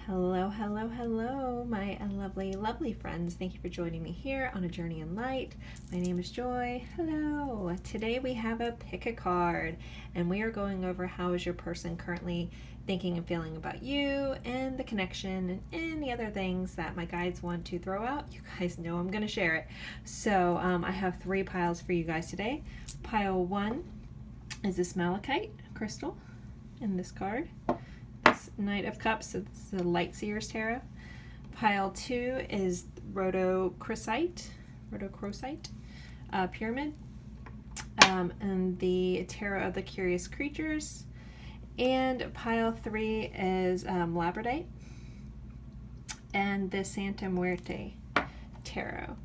Hello, hello, hello, my lovely, lovely friends. Thank you for joining me here on A Journey in Light. My name is Joy. Hello. Today we have a pick a card, and we are going over how is your person currently thinking and feeling about you and the connection and any other things that my guides want to throw out. You guys know I'm going to share it. So I have 3 piles for you guys today. Pile 1 is this malachite crystal in this card. Knight of Cups, it's the Light Seers Tarot. Pile 2 is Rhodochrosite Pyramid, and the Tarot of the Curious Creatures. And pile 3 is Labradite and the Santa Muerte Tarot.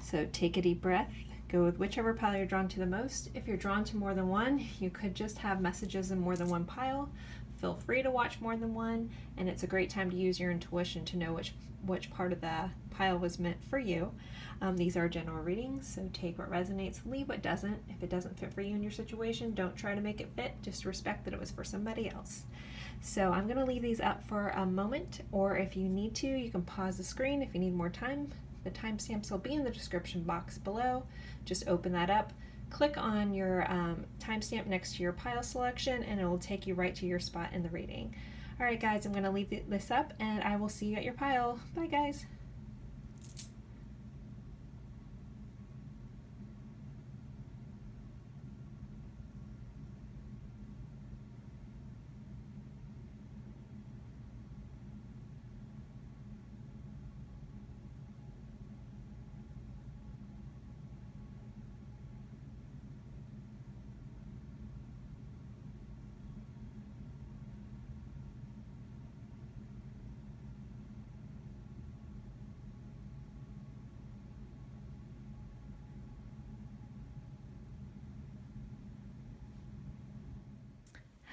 So take a deep breath. Go with whichever pile you're drawn to the most. If you're drawn to more than one, you could just have messages in more than one pile. Feel free to watch more than one, and it's a great time to use your intuition to know which part of the pile was meant for you. These are general readings, so take what resonates, leave what doesn't. If it doesn't fit for you in your situation, don't try to make it fit. Just respect that it was for somebody else. So I'm going to leave these up for a moment, or if you need to, you can pause the screen if you need more time. The timestamps will be in the description box below. Just open that up. Click on your timestamp next to your pile selection, and it will take you right to your spot in the reading. All right, guys, I'm going to leave this up, and I will see you at your pile. Bye, guys.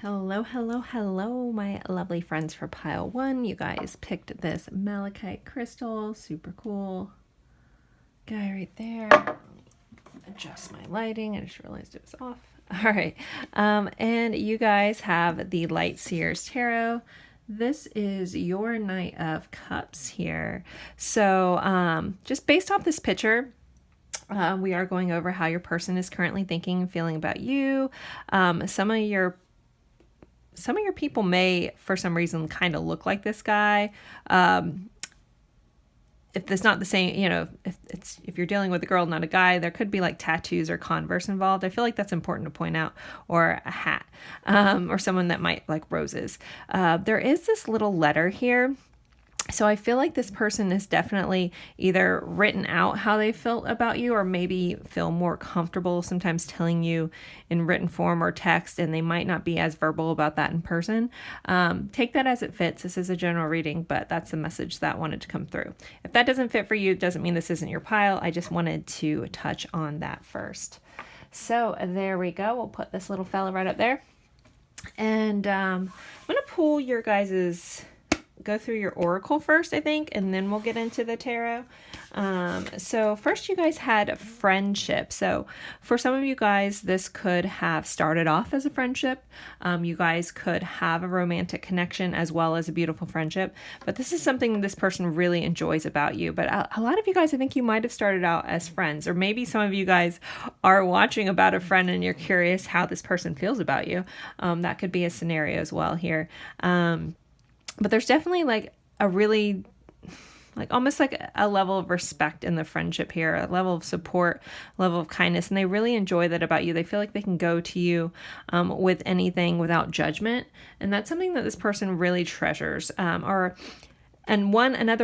Hello, hello, hello, my lovely friends for pile 1. You guys picked this malachite crystal. Super cool guy right there. Adjust my lighting. I just realized it was off. All right. And you guys have the Light Seers Tarot. This is your Knight of Cups here. So just based off this picture, we are going over how your person is currently thinking and feeling about you. Some of your people may, for some reason, kind of look like this guy. If it's not the same, if you're dealing with a girl, not a guy, there could be like tattoos or Converse involved. I feel like that's important to point out, or a hat, or someone that might like roses. There is this little letter here. So I feel like this person is definitely either written out how they felt about you, or maybe feel more comfortable sometimes telling you in written form or text, and they might not be as verbal about that in person. Take that as it fits. This is a general reading, but that's the message that wanted to come through. If that doesn't fit for you, it doesn't mean this isn't your pile. I just wanted to touch on that first. So there we go. We'll put this little fella right up there. And I'm going to pull your guys's... go through your oracle first, I think, and then we'll get into the tarot. So first, you guys had friendship. So for some of you guys, this could have started off as a friendship. You guys could have a romantic connection as well as a beautiful friendship, but this is something this person really enjoys about you. But a lot of you guys, I think you might have started out as friends, or maybe some of you guys are watching about a friend and you're curious how this person feels about you. That could be a scenario as well here. But there's definitely like a really, like almost like a level of respect in the friendship here, a level of support, level of kindness. And they really enjoy that about you. They feel like they can go to you with anything without judgment. And that's something that this person really treasures. Another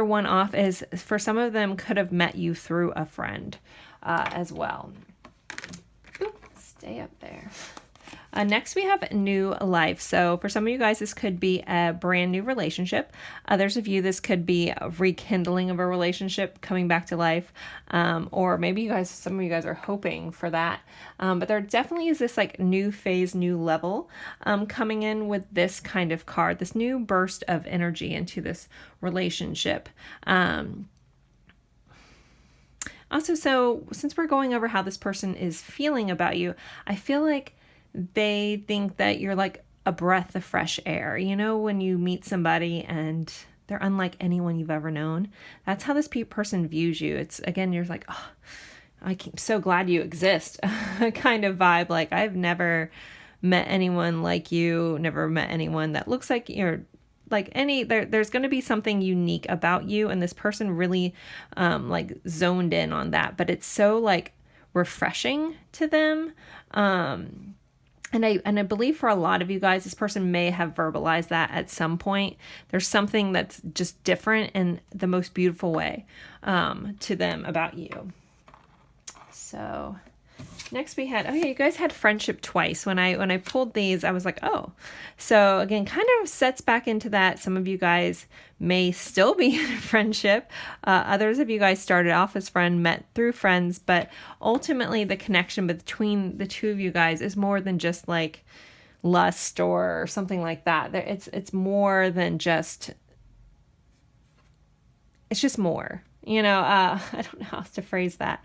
one off is, for some of them, could have met you through a friend as well. Oop, stay up there. Next, we have new life. So for some of you guys, this could be a brand new relationship. Others of you, this could be a rekindling of a relationship coming back to life. Or maybe some of you guys are hoping for that. But there definitely is this like new phase, new level coming in with this kind of card, this new burst of energy into this relationship. Also, so since we're going over how this person is feeling about you, I feel like they think that you're like a breath of fresh air. You know, when you meet somebody and they're unlike anyone you've ever known. That's how this person views you. It's, again, you're like, oh, I'm so glad you exist kind of vibe. Like, I've never met anyone like you, never met anyone that looks like you're like there's going to be something unique about you. And this person really like zoned in on that, but it's so like refreshing to them. And I believe for a lot of you guys, this person may have verbalized that at some point. There's something that's just different in the most beautiful way to them about you. So next we had, oh yeah, you guys had friendship twice. When I pulled these, I was like, oh. So again, kind of sets back into that. Some of you guys may still be in a friendship. Others of you guys started off as friends, met through friends, but ultimately the connection between the two of you guys is more than just like lust or something like that. It's more than just, it's just more, you know, I don't know how else to phrase that.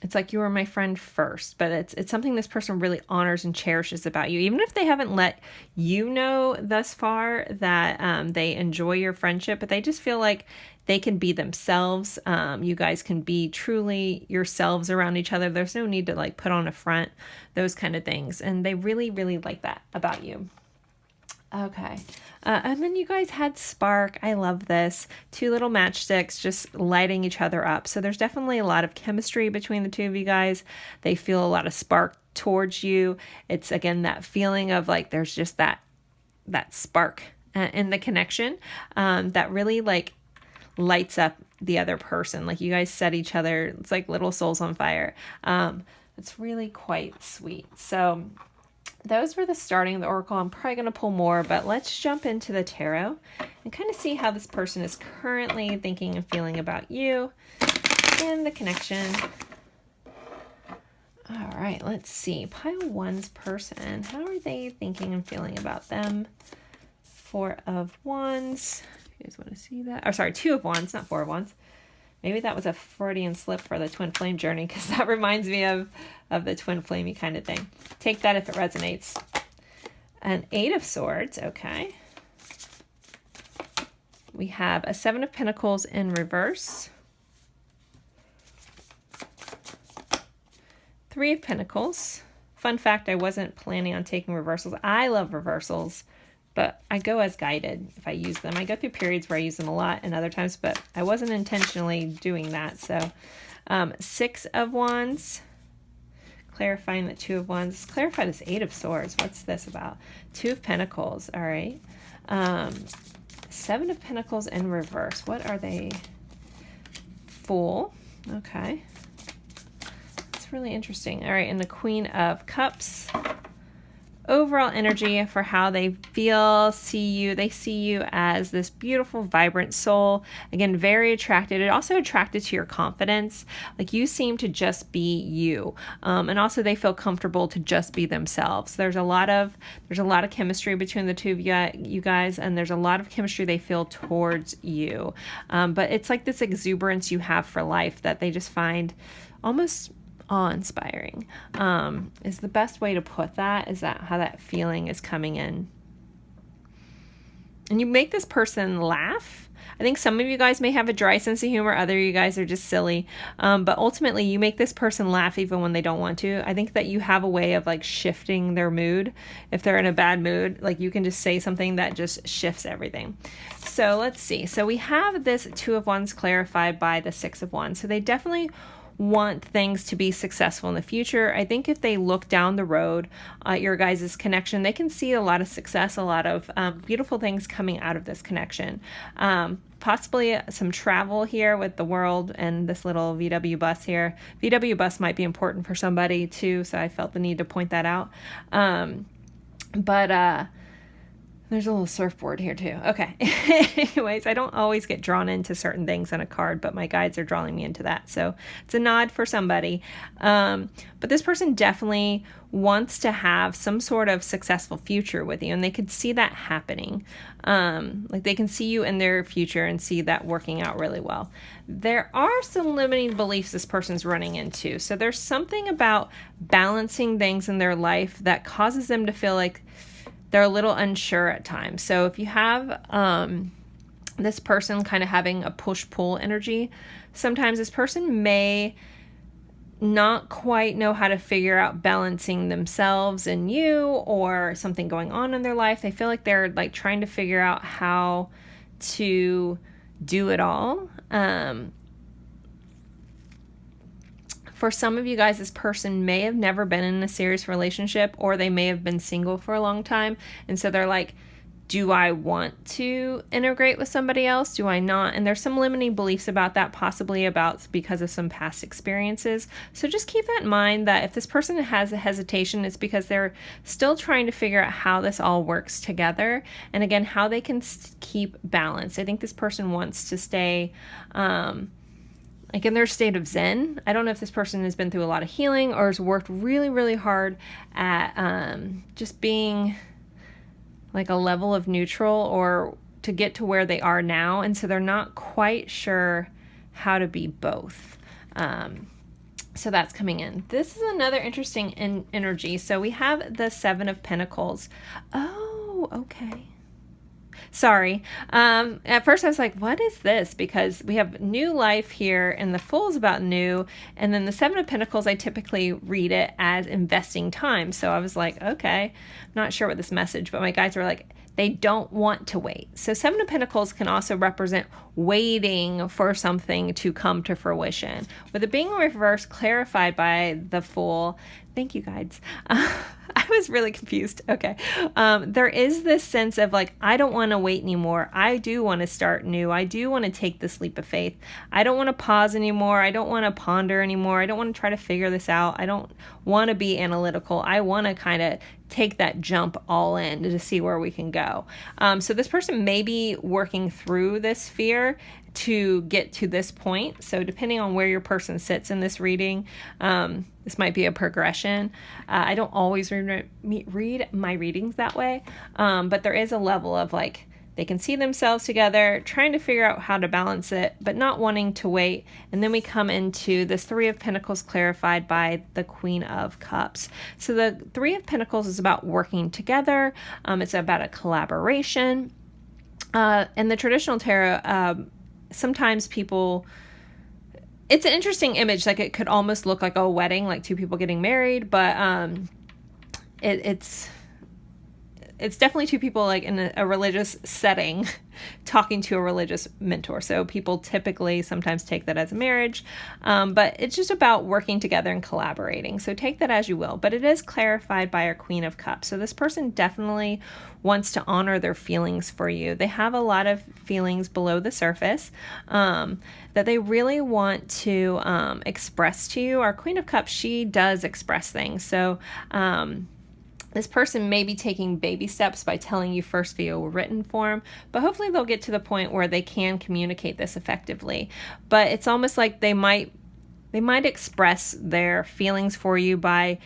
It's like you were my friend first, but it's something this person really honors and cherishes about you. Even if they haven't let you know thus far that they enjoy your friendship, but they just feel like they can be themselves. You guys can be truly yourselves around each other. There's no need to like put on a front, those kind of things. And they really, really like that about you. Okay. And then you guys had spark. I love this. 2 little matchsticks just lighting each other up. So there's definitely a lot of chemistry between the two of you guys. They feel a lot of spark towards you. It's, again, that feeling of like there's just that spark in the connection that really like lights up the other person. Like you guys set each other. It's like little souls on fire. It's really quite sweet. So those were the starting of the oracle. I'm probably going to pull more, but let's jump into the tarot and kind of see how this person is currently thinking and feeling about you and the connection. All right, let's see. Pile 1's person. How are they thinking and feeling about them? 4 of Wands. You guys want to see that? Oh, sorry, 2 of Wands, not 4 of Wands. Maybe that was a Freudian slip for the twin flame journey, because that reminds me of the twin flamey kind of thing. Take that if it resonates. An 8 of Swords, okay. We have a 7 of Pentacles in reverse. 3 of Pentacles. Fun fact, I wasn't planning on taking reversals. I love reversals, but I go as guided if I use them. I go through periods where I use them a lot and other times, but I wasn't intentionally doing that. So 6 of Wands, clarifying that 2 of Wands. Let's clarify this 8 of Swords. What's this about? 2 of Pentacles. All right. 7 of Pentacles in reverse. What are they? Fool. Okay. That's really interesting. All right. And the Queen of Cups. Overall energy for how they feel, see you. They see you as this beautiful, vibrant soul. Again, very attracted. It also attracted to your confidence. Like you seem to just be you. And also they feel comfortable to just be themselves. There's a lot of chemistry between the two of you guys, and there's a lot of chemistry they feel towards you. But it's like this exuberance you have for life that they just find almost awe-inspiring is the best way to put that. Is that how that feeling is coming in? And you make this person laugh. I think some of you guys may have a dry sense of humor. Other of you guys are just silly. But ultimately, you make this person laugh even when they don't want to. I think that you have a way of like shifting their mood. If they're in a bad mood, like you can just say something that just shifts everything. So let's see. So we have this 2 of Wands clarified by the 6 of Wands. So they definitely want things to be successful in the future. I think if they look down the road at your guys' connection, they can see a lot of success, a lot of beautiful things coming out of this connection. Possibly some travel here with the world and this little VW bus here. VW bus might be important for somebody too, so I felt the need to point that out. But there's a little surfboard here too. Okay. Anyways, I don't always get drawn into certain things on a card, but my guides are drawing me into that. So it's a nod for somebody. But this person definitely wants to have some sort of successful future with you, and they could see that happening. Like they can see you in their future and see that working out really well. There are some limiting beliefs this person's running into. So there's something about balancing things in their life that causes them to feel like they're a little unsure at times. So if you have this person kind of having a push-pull energy, sometimes this person may not quite know how to figure out balancing themselves and you, or something going on in their life. They feel like they're like trying to figure out how to do it all. For some of you guys, this person may have never been in a serious relationship, or they may have been single for a long time. And so they're like, do I want to integrate with somebody else? Do I not? And there's some limiting beliefs about that, possibly because of some past experiences. So just keep that in mind, that if this person has a hesitation, it's because they're still trying to figure out how this all works together. And again, how they can keep balance. I think this person wants to stay like in their state of zen. I don't know if this person has been through a lot of healing or has worked really, really hard at just being like a level of neutral, or to get to where they are now. And so they're not quite sure how to be both. So that's coming in. This is another interesting energy. So we have the Seven of Pentacles. Oh, okay. Sorry. At first I was like, what is this? Because we have new life here, and the Fool is about new. And then the Seven of Pentacles, I typically read it as investing time. So I was like, okay, not sure what this message, but my guides were like, they don't want to wait. So Seven of Pentacles can also represent waiting for something to come to fruition. With it being reversed, clarified by the Fool. Thank you, guides. I was really confused. Okay. There is this sense of like, I don't want to wait anymore. I do want to start new. I do want to take this leap of faith. I don't want to pause anymore. I don't want to ponder anymore. I don't want to try to figure this out. I don't want to be analytical. I want to kind of take that jump all in to see where we can go. So this person may be working through this fear to get to this point. So depending on where your person sits in this reading, this might be a progression. I don't always read my readings that way, but there is a level of like, they can see themselves together, trying to figure out how to balance it, but not wanting to wait. And then we come into this Three of Pentacles clarified by the Queen of Cups. So the Three of Pentacles is about working together. It's about a collaboration. In the traditional tarot, sometimes people, it's an interesting image. Like it could almost look like a wedding, like two people getting married, but it's definitely two people like in a religious setting talking to a religious mentor. So people typically sometimes take that as a marriage, but it's just about working together and collaborating. So take that as you will, but it is clarified by our Queen of Cups. So this person definitely wants to honor their feelings for you. They have a lot of feelings below the surface that they really want to express to you. Our Queen of Cups, she does express things. So this person may be taking baby steps by telling you first via written form, but hopefully they'll get to the point where they can communicate this effectively. But it's almost like they might express their feelings for you by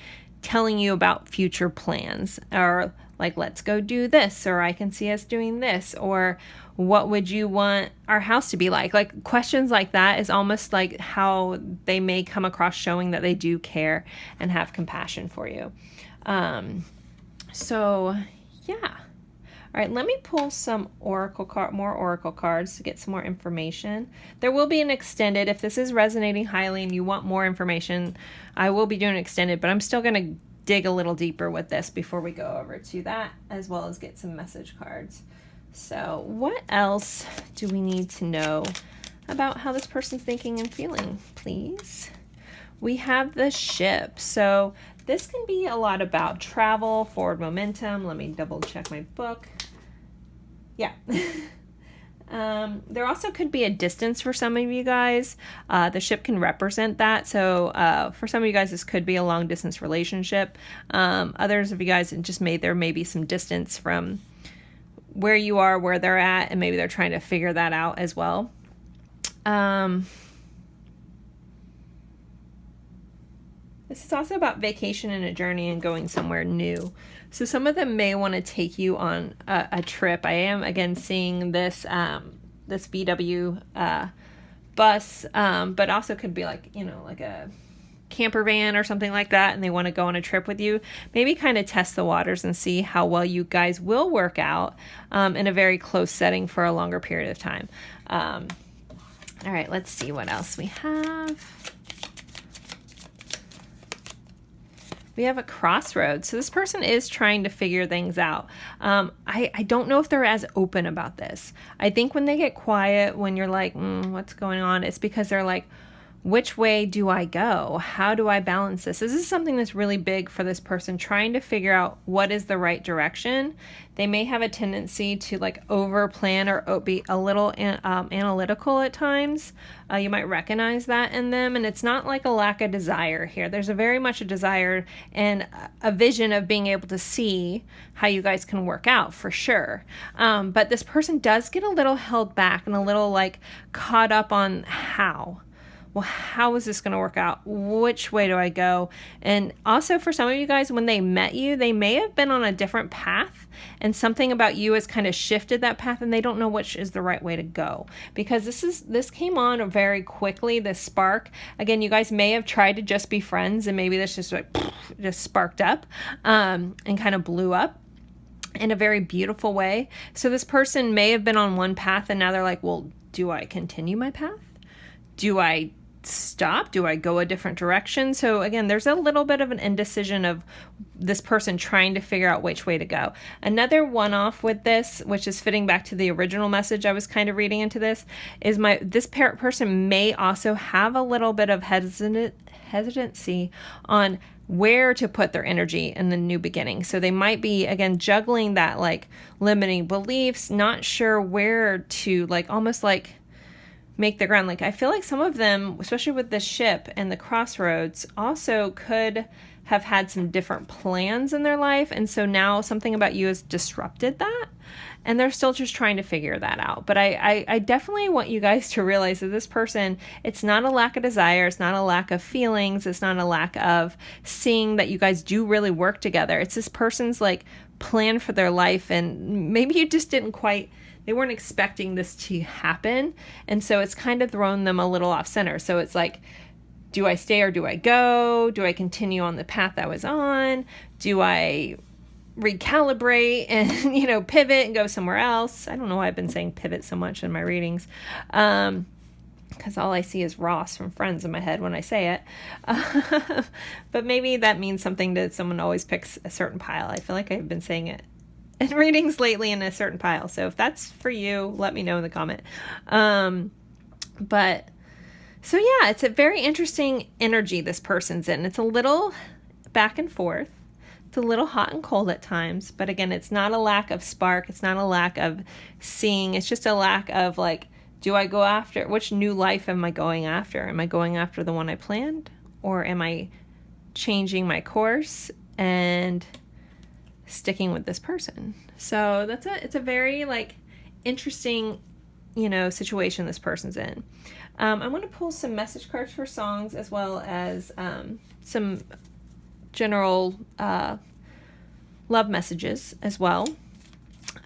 telling you about future plans, or like, let's go do this, or I can see us doing this, or what would you want our house to be like? Like questions like that is almost like how they may come across, showing that they do care and have compassion for you. So yeah. All right, let me pull some more oracle cards to get some more information. There will be an extended. If this is resonating highly and you want more information, I will be doing an extended, but I'm still going to dig a little deeper with this before we go over to that, as well as get some message cards. So what else do we need to know about how this person's thinking and feeling, please? We have the Ship. So this can be a lot about travel, forward momentum. Let me double check my book. Yeah. There also could be a distance for some of you guys. The Ship can represent that. So for some of you guys, this could be a long distance relationship. Others of you guys, there may be some distance from where you are, where they're at, and maybe they're trying to figure that out as well. This is also about vacation and a journey and going somewhere new. So some of them may want to take you on a trip. I am, again, seeing this this VW bus, but also could be like, like a camper van or something like that, and they want to go on a trip with you, maybe kind of test the waters and see how well you guys will work out in a very close setting for a longer period of time. All right, let's see what else we have. We have a crossroads. So this person is trying to figure things out. I don't know if they're as open about this. I think when they get quiet, when you're like, what's going on? It's because they're like, which way do I go? How do I balance this? This is something that's really big for this person, trying to figure out what is the right direction. They may have a tendency to like over plan or be a little analytical at times. You might recognize that in them, and it's not like a lack of desire here. There's a very much a desire and a vision of being able to see how you guys can work out for sure. But this person does get a little held back and a little like caught up on how. Well, how is this going to work out? Which way do I go? And also for some of you guys, when they met you, they may have been on a different path, and something about you has kind of shifted that path, and they don't know which is the right way to go, because this came on very quickly, this spark. Again, you guys may have tried to just be friends, and maybe this just like just sparked up and kind of blew up in a very beautiful way. So this person may have been on one path, and now they're like, well, do I continue my path? Do I stop? Do I go a different direction? So again, there's a little bit of an indecision of this person trying to figure out which way to go. Another one-off with this, which is fitting back to the original message I was kind of reading into this, is this person may also have a little bit of hesitancy on where to put their energy in the new beginning. So they might be, again, juggling that like limiting beliefs, not sure where to like almost like make the ground. Like I feel like some of them, especially with the ship and the crossroads, also could have had some different plans in their life. And so now something about you has disrupted that. And they're still just trying to figure that out. But I definitely want you guys to realize that this person, it's not a lack of desire. It's not a lack of feelings. It's not a lack of seeing that you guys do really work together. It's this person's like plan for their life. And maybe you just they weren't expecting this to happen. And so it's kind of thrown them a little off center. So it's like, do I stay or do I go? Do I continue on the path I was on? Do I recalibrate and, pivot and go somewhere else? I don't know why I've been saying pivot so much in my readings. Because all I see is Ross from Friends in my head when I say it. But maybe that means something to someone always picks a certain pile. I feel like I've been saying it in readings lately in a certain pile. So if that's for you, let me know in the comment. So yeah, it's a very interesting energy this person's in. It's a little back and forth. It's a little hot and cold at times. But again, it's not a lack of spark. It's not a lack of seeing. It's just a lack of like, do I go after, which new life am I going after? Am I going after the one I planned? Or am I changing my course and sticking with this person? So it's a very like interesting, situation this person's in. I want to pull some message cards for songs as well as some general love messages as well.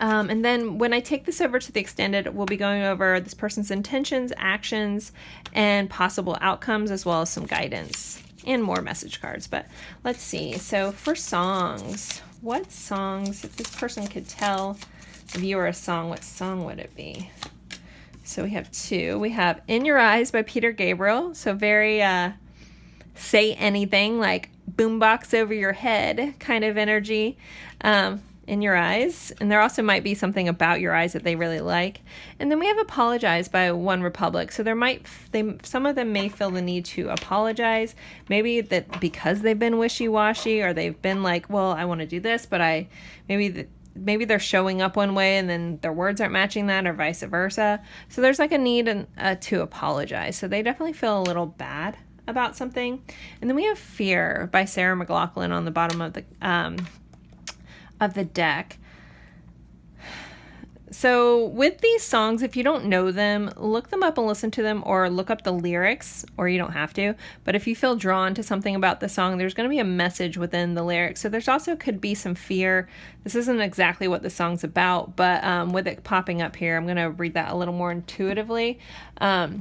And then when I take this over to the extended, we'll be going over this person's intentions, actions, and possible outcomes, as well as some guidance and more message cards. But let's see. So for songs, what songs, if this person could tell the viewer a song, what song would it be? So we have two. We have In Your Eyes by Peter Gabriel. So very say anything, like boombox over your head kind of energy. In Your Eyes. And there also might be something about your eyes that they really like. And then we have Apologize by One Republic. So some of them may feel the need to apologize. Maybe that because they've been wishy-washy, or they've been like, well, I want to do this, but maybe they're showing up one way and then their words aren't matching that, or vice versa. So there's like a need to apologize. So they definitely feel a little bad about something. And then we have Fear by Sarah McLachlan on the bottom of the deck. So with these songs, if you don't know them, look them up and listen to them, or look up the lyrics, or you don't have to. But if you feel drawn to something about the song, there's going to be a message within the lyrics. So there's also could be some fear. This isn't exactly what the song's about, but with it popping up here, I'm going to read that a little more intuitively. But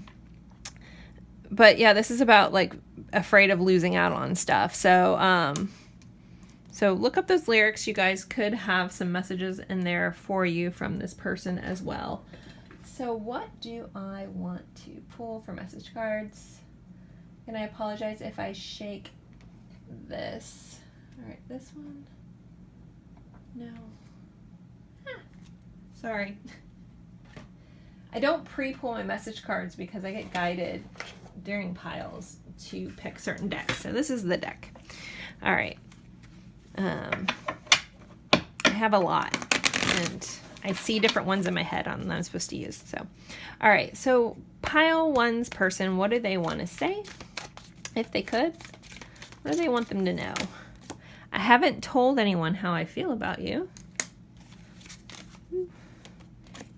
yeah, this is about like afraid of losing out on stuff. So, so look up those lyrics. You guys could have some messages in there for you from this person as well. So what do I want to pull for message cards? And I apologize if I shake this. All right, this one. No. Sorry. I don't pre-pull my message cards because I get guided during piles to pick certain decks. So this is the deck. All right. I have a lot, and I see different ones in my head on that I'm supposed to use. So, all right. So pile one's person, what do they want to say? If they could, what do they want them to know? I haven't told anyone how I feel about you.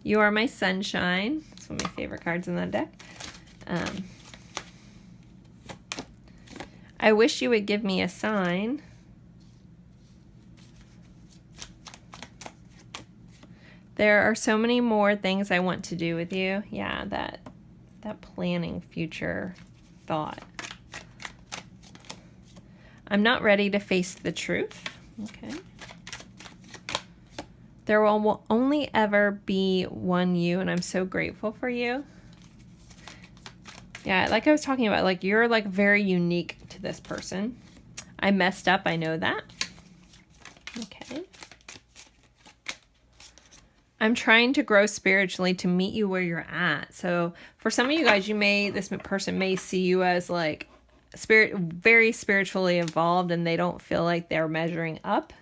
You are my sunshine. It's one of my favorite cards in that deck. I wish you would give me a sign. There are so many more things I want to do with you. Yeah, that planning future thought. I'm not ready to face the truth. Okay. There will only ever be one you, and I'm so grateful for you. Yeah, like I was talking about, like you're like very unique to this person. I messed up, I know that. Okay. I'm trying to grow spiritually to meet you where you're at. So for some of you guys, this person may see you as like very spiritually evolved, and they don't feel like they're measuring up.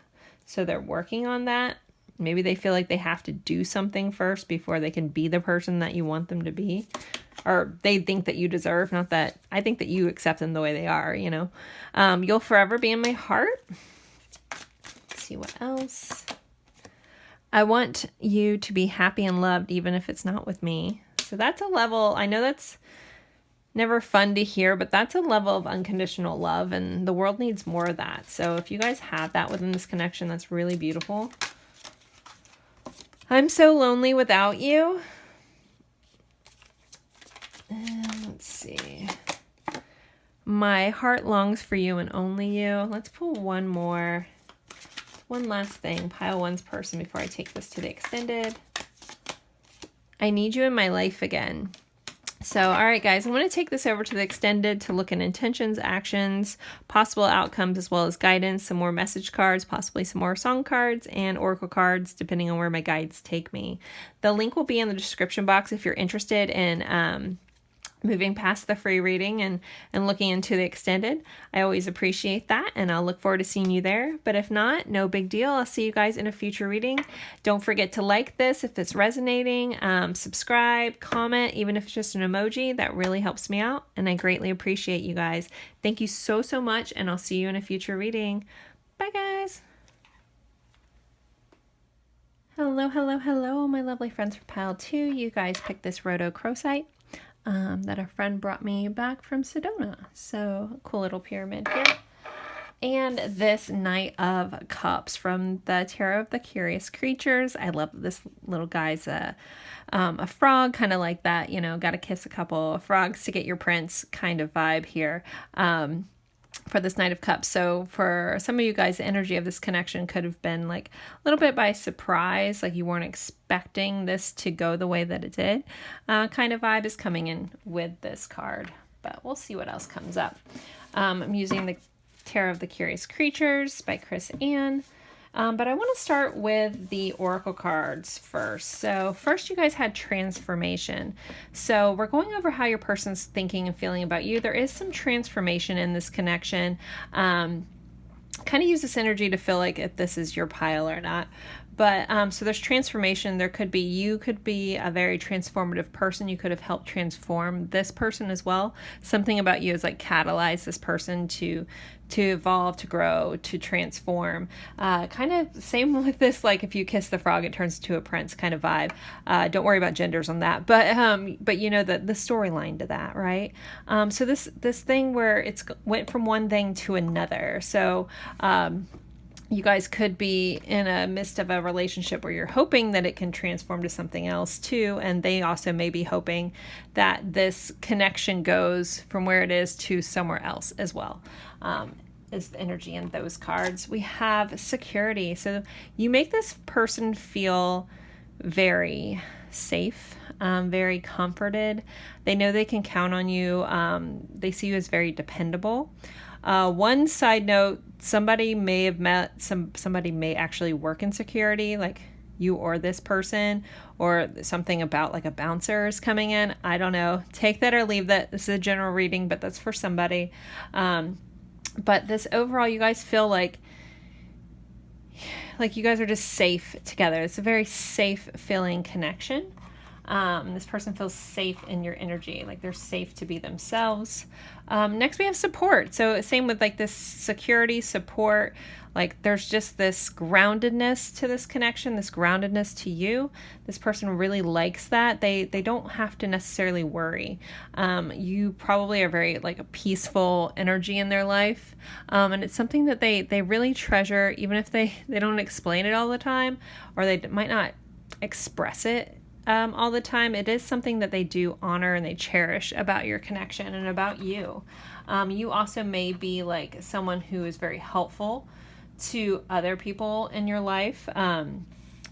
So they're working on that. Maybe they feel like they have to do something first before they can be the person that you want them to be. Or they think that you deserve, not that I think that you accept them the way they are, you know. You'll forever be in my heart. Let's see what else. I want you to be happy and loved even if it's not with me. So that's a level, I know that's never fun to hear, but that's a level of unconditional love, and the world needs more of that. So if you guys have that within this connection, that's really beautiful. I'm so lonely without you. And let's see. My heart longs for you and only you. Let's pull one more. One last thing. Pile one's person before I take this to the extended. I need you in my life again. So, all right, guys, I'm going to take this over to the extended to look at intentions, actions, possible outcomes, as well as guidance, some more message cards, possibly some more song cards, and oracle cards, depending on where my guides take me. The link will be in the description box if you're interested in moving past the free reading and looking into the extended. I always appreciate that, and I'll look forward to seeing you there. But if not, no big deal. I'll see you guys in a future reading. Don't forget to like this if it's resonating, subscribe, comment, even if it's just an emoji. That really helps me out, and I greatly appreciate you guys. Thank you so, so much, and I'll see you in a future reading. Bye, guys. Hello, hello, hello, my lovely friends from Pile 2. You guys picked this rhodochrosite that a friend brought me back from Sedona. So cool little pyramid here. And this Knight of Cups from the Tarot of the Curious Creatures. I love this little guy's a frog, kind of like that, you know, gotta kiss a couple of frogs to get your prince kind of vibe here. For this Knight of Cups. So for some of you guys, the energy of this connection could have been like a little bit by surprise, like you weren't expecting this to go the way that it did. Kind of vibe is coming in with this card, but we'll see what else comes up. I'm using the Tarot of the Curious Creatures by Chris Ann. But I want to start with the oracle cards first. So first, you guys had transformation. So we're going over how your person's thinking and feeling about you. There is some transformation in this connection. Kind of use this energy to feel like if this is your pile or not. But so there's transformation. You could be a very transformative person. You could have helped transform this person as well. Something about you is like catalyze this person to evolve, to grow, to transform. Kind of same with this, like if you kiss the frog, it turns into a prince kind of vibe. Don't worry about genders on that. But you know the storyline to that, right? So this thing where it's went from one thing to another. So You guys could be in a midst of a relationship where you're hoping that it can transform to something else too. And they also may be hoping that this connection goes from where it is to somewhere else as well. Is the energy in those cards. We have security. So you make this person feel very safe, very comforted. They know they can count on you. They see you as very dependable. One side note, somebody may have met, somebody may actually work in security, like you or this person, or something about like a bouncer is coming in. I don't know. Take that or leave that. This is a general reading, but that's for somebody. But this overall, you guys feel like you guys are just safe together. It's a very safe feeling connection. This person feels safe in your energy, like they're safe to be themselves. Next we have support. So same with like this security support, like there's just this groundedness to this connection, this groundedness to you. This person really likes that. They don't have to necessarily worry. You probably are very like a peaceful energy in their life. And it's something that they really treasure, even if they don't explain it all the time, or they might not express it all the time. It is something that they do honor and they cherish about your connection and about you. You also may be like someone who is very helpful to other people in your life.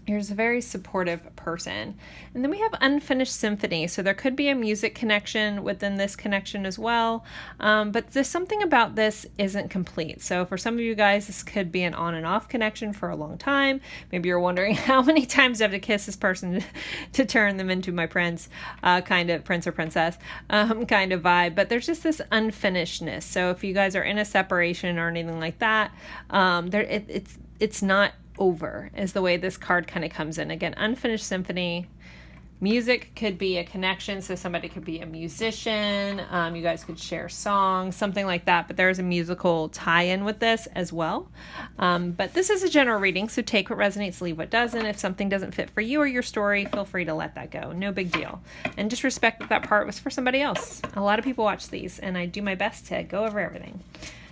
You're a very supportive person. And then we have unfinished symphony. So there could be a music connection within this connection as well. But there's something about this isn't complete. So for some of you guys, this could be an on and off connection for a long time. Maybe you're wondering how many times I have to kiss this person to turn them into my prince, kind of prince or princess, kind of vibe. But there's just this unfinishedness. So if you guys are in a separation or anything like that, it's not over is the way this card kind of comes in. Again, unfinished symphony. Music could be a connection, so somebody could be a musician. You guys could share songs, something like that, but there's a musical tie-in with this as well. But this is a general reading, so take what resonates, leave what doesn't. If something doesn't fit for you or your story, feel free to let that go. No big deal. And just respect that part was for somebody else. A lot of people watch these, and I do my best to go over everything.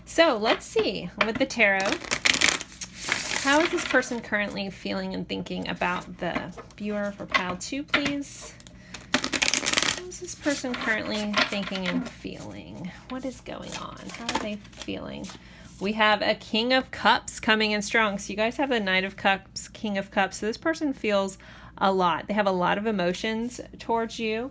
So let's see, with the tarot, how is this person currently feeling and thinking about the viewer for pile 2, please? How is this person currently thinking and feeling? What is going on? How are they feeling? We have a King of Cups coming in strong. So you guys have the Knight of Cups, King of Cups. So this person feels a lot. They have a lot of emotions towards you.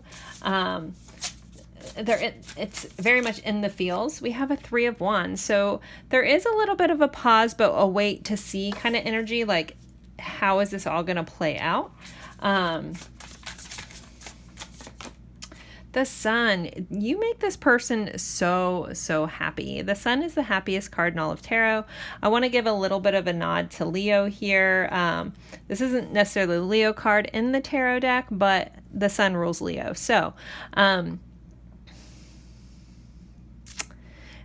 It's very much in the feels. We have a 3 of Wands. So there is a little bit of a pause, but a wait to see kind of energy. Like, how is this all going to play out? The Sun, you make this person so happy. The Sun is the happiest card in all of tarot. I want to give a little bit of a nod to Leo here. This isn't necessarily the Leo card in the tarot deck, but the Sun rules Leo. So,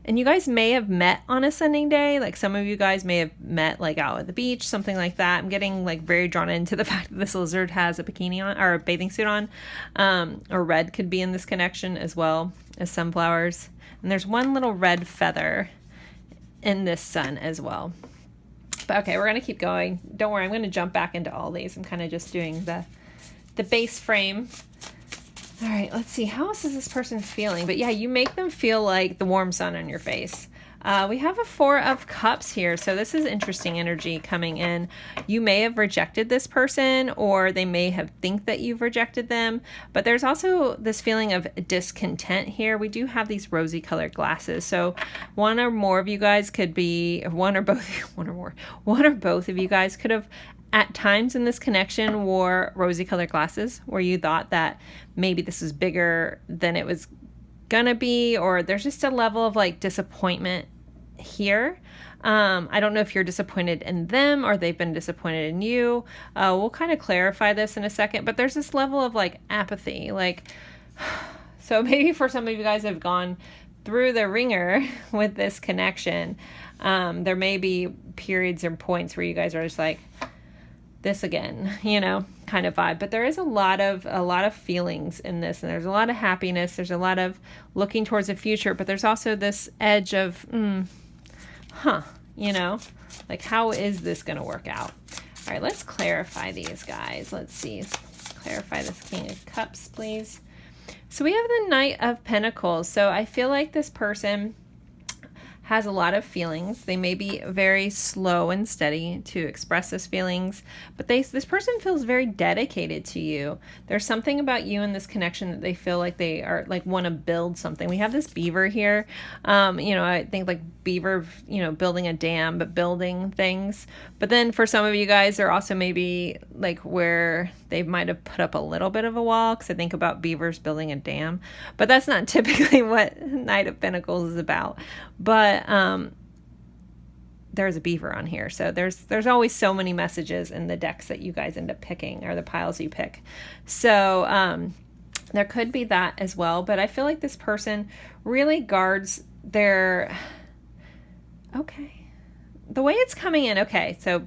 and you guys may have met on a day. Like some of you guys may have met like out at the beach, something like that. I'm getting like very drawn into the fact that this lizard has a bikini on or a bathing suit on. Or red could be in this connection as well as sunflowers. And there's one little red feather in this Sun as well. But okay, we're going to keep going. Don't worry, I'm going to jump back into all these. I'm kind of just doing the base frame. All right, let's see. How else is this person feeling? But yeah, you make them feel like the warm sun on your face. We have a 4 of Cups here. So this is interesting energy coming in. You may have rejected this person, or they may have think that you've rejected them. But there's also this feeling of discontent here. We do have these rosy colored glasses. So one or more of you guys could be, one or both of you guys could have at times in this connection wore rosy colored glasses, where you thought that maybe this was bigger than it was gonna be, or there's just a level of like disappointment here. I don't know if you're disappointed in them or they've been disappointed in you. We'll kind of clarify this in a second, but there's this level of like apathy. Like, so maybe for some of you guys have gone through the ringer with this connection. There may be periods or points where you guys are just like, this again, kind of vibe. But there is a lot of feelings in this, and there's a lot of happiness. There's a lot of looking towards the future, but there's also this edge of, Like, how is this going to work out? All right, let's clarify these guys. Let's see. Clarify this King of Cups, please. So we have the Knight of Pentacles. So I feel like this person has a lot of feelings. They may be very slow and steady to express those feelings, but this person feels very dedicated to you. There's something about you and this connection that they feel like they are like want to build something. We have this beaver here. You know, I think like beaver, you know, building a dam, but building things. But then for some of you guys, they're also maybe like where they might have put up a little bit of a wall, because I think about beavers building a dam, but that's not typically what Knight of Pentacles is about. But there's a beaver on here, so there's always so many messages in the decks that you guys end up picking, or the piles you pick. So there could be that as well, but I feel like this person really guards their, okay, the way it's coming in. Okay, so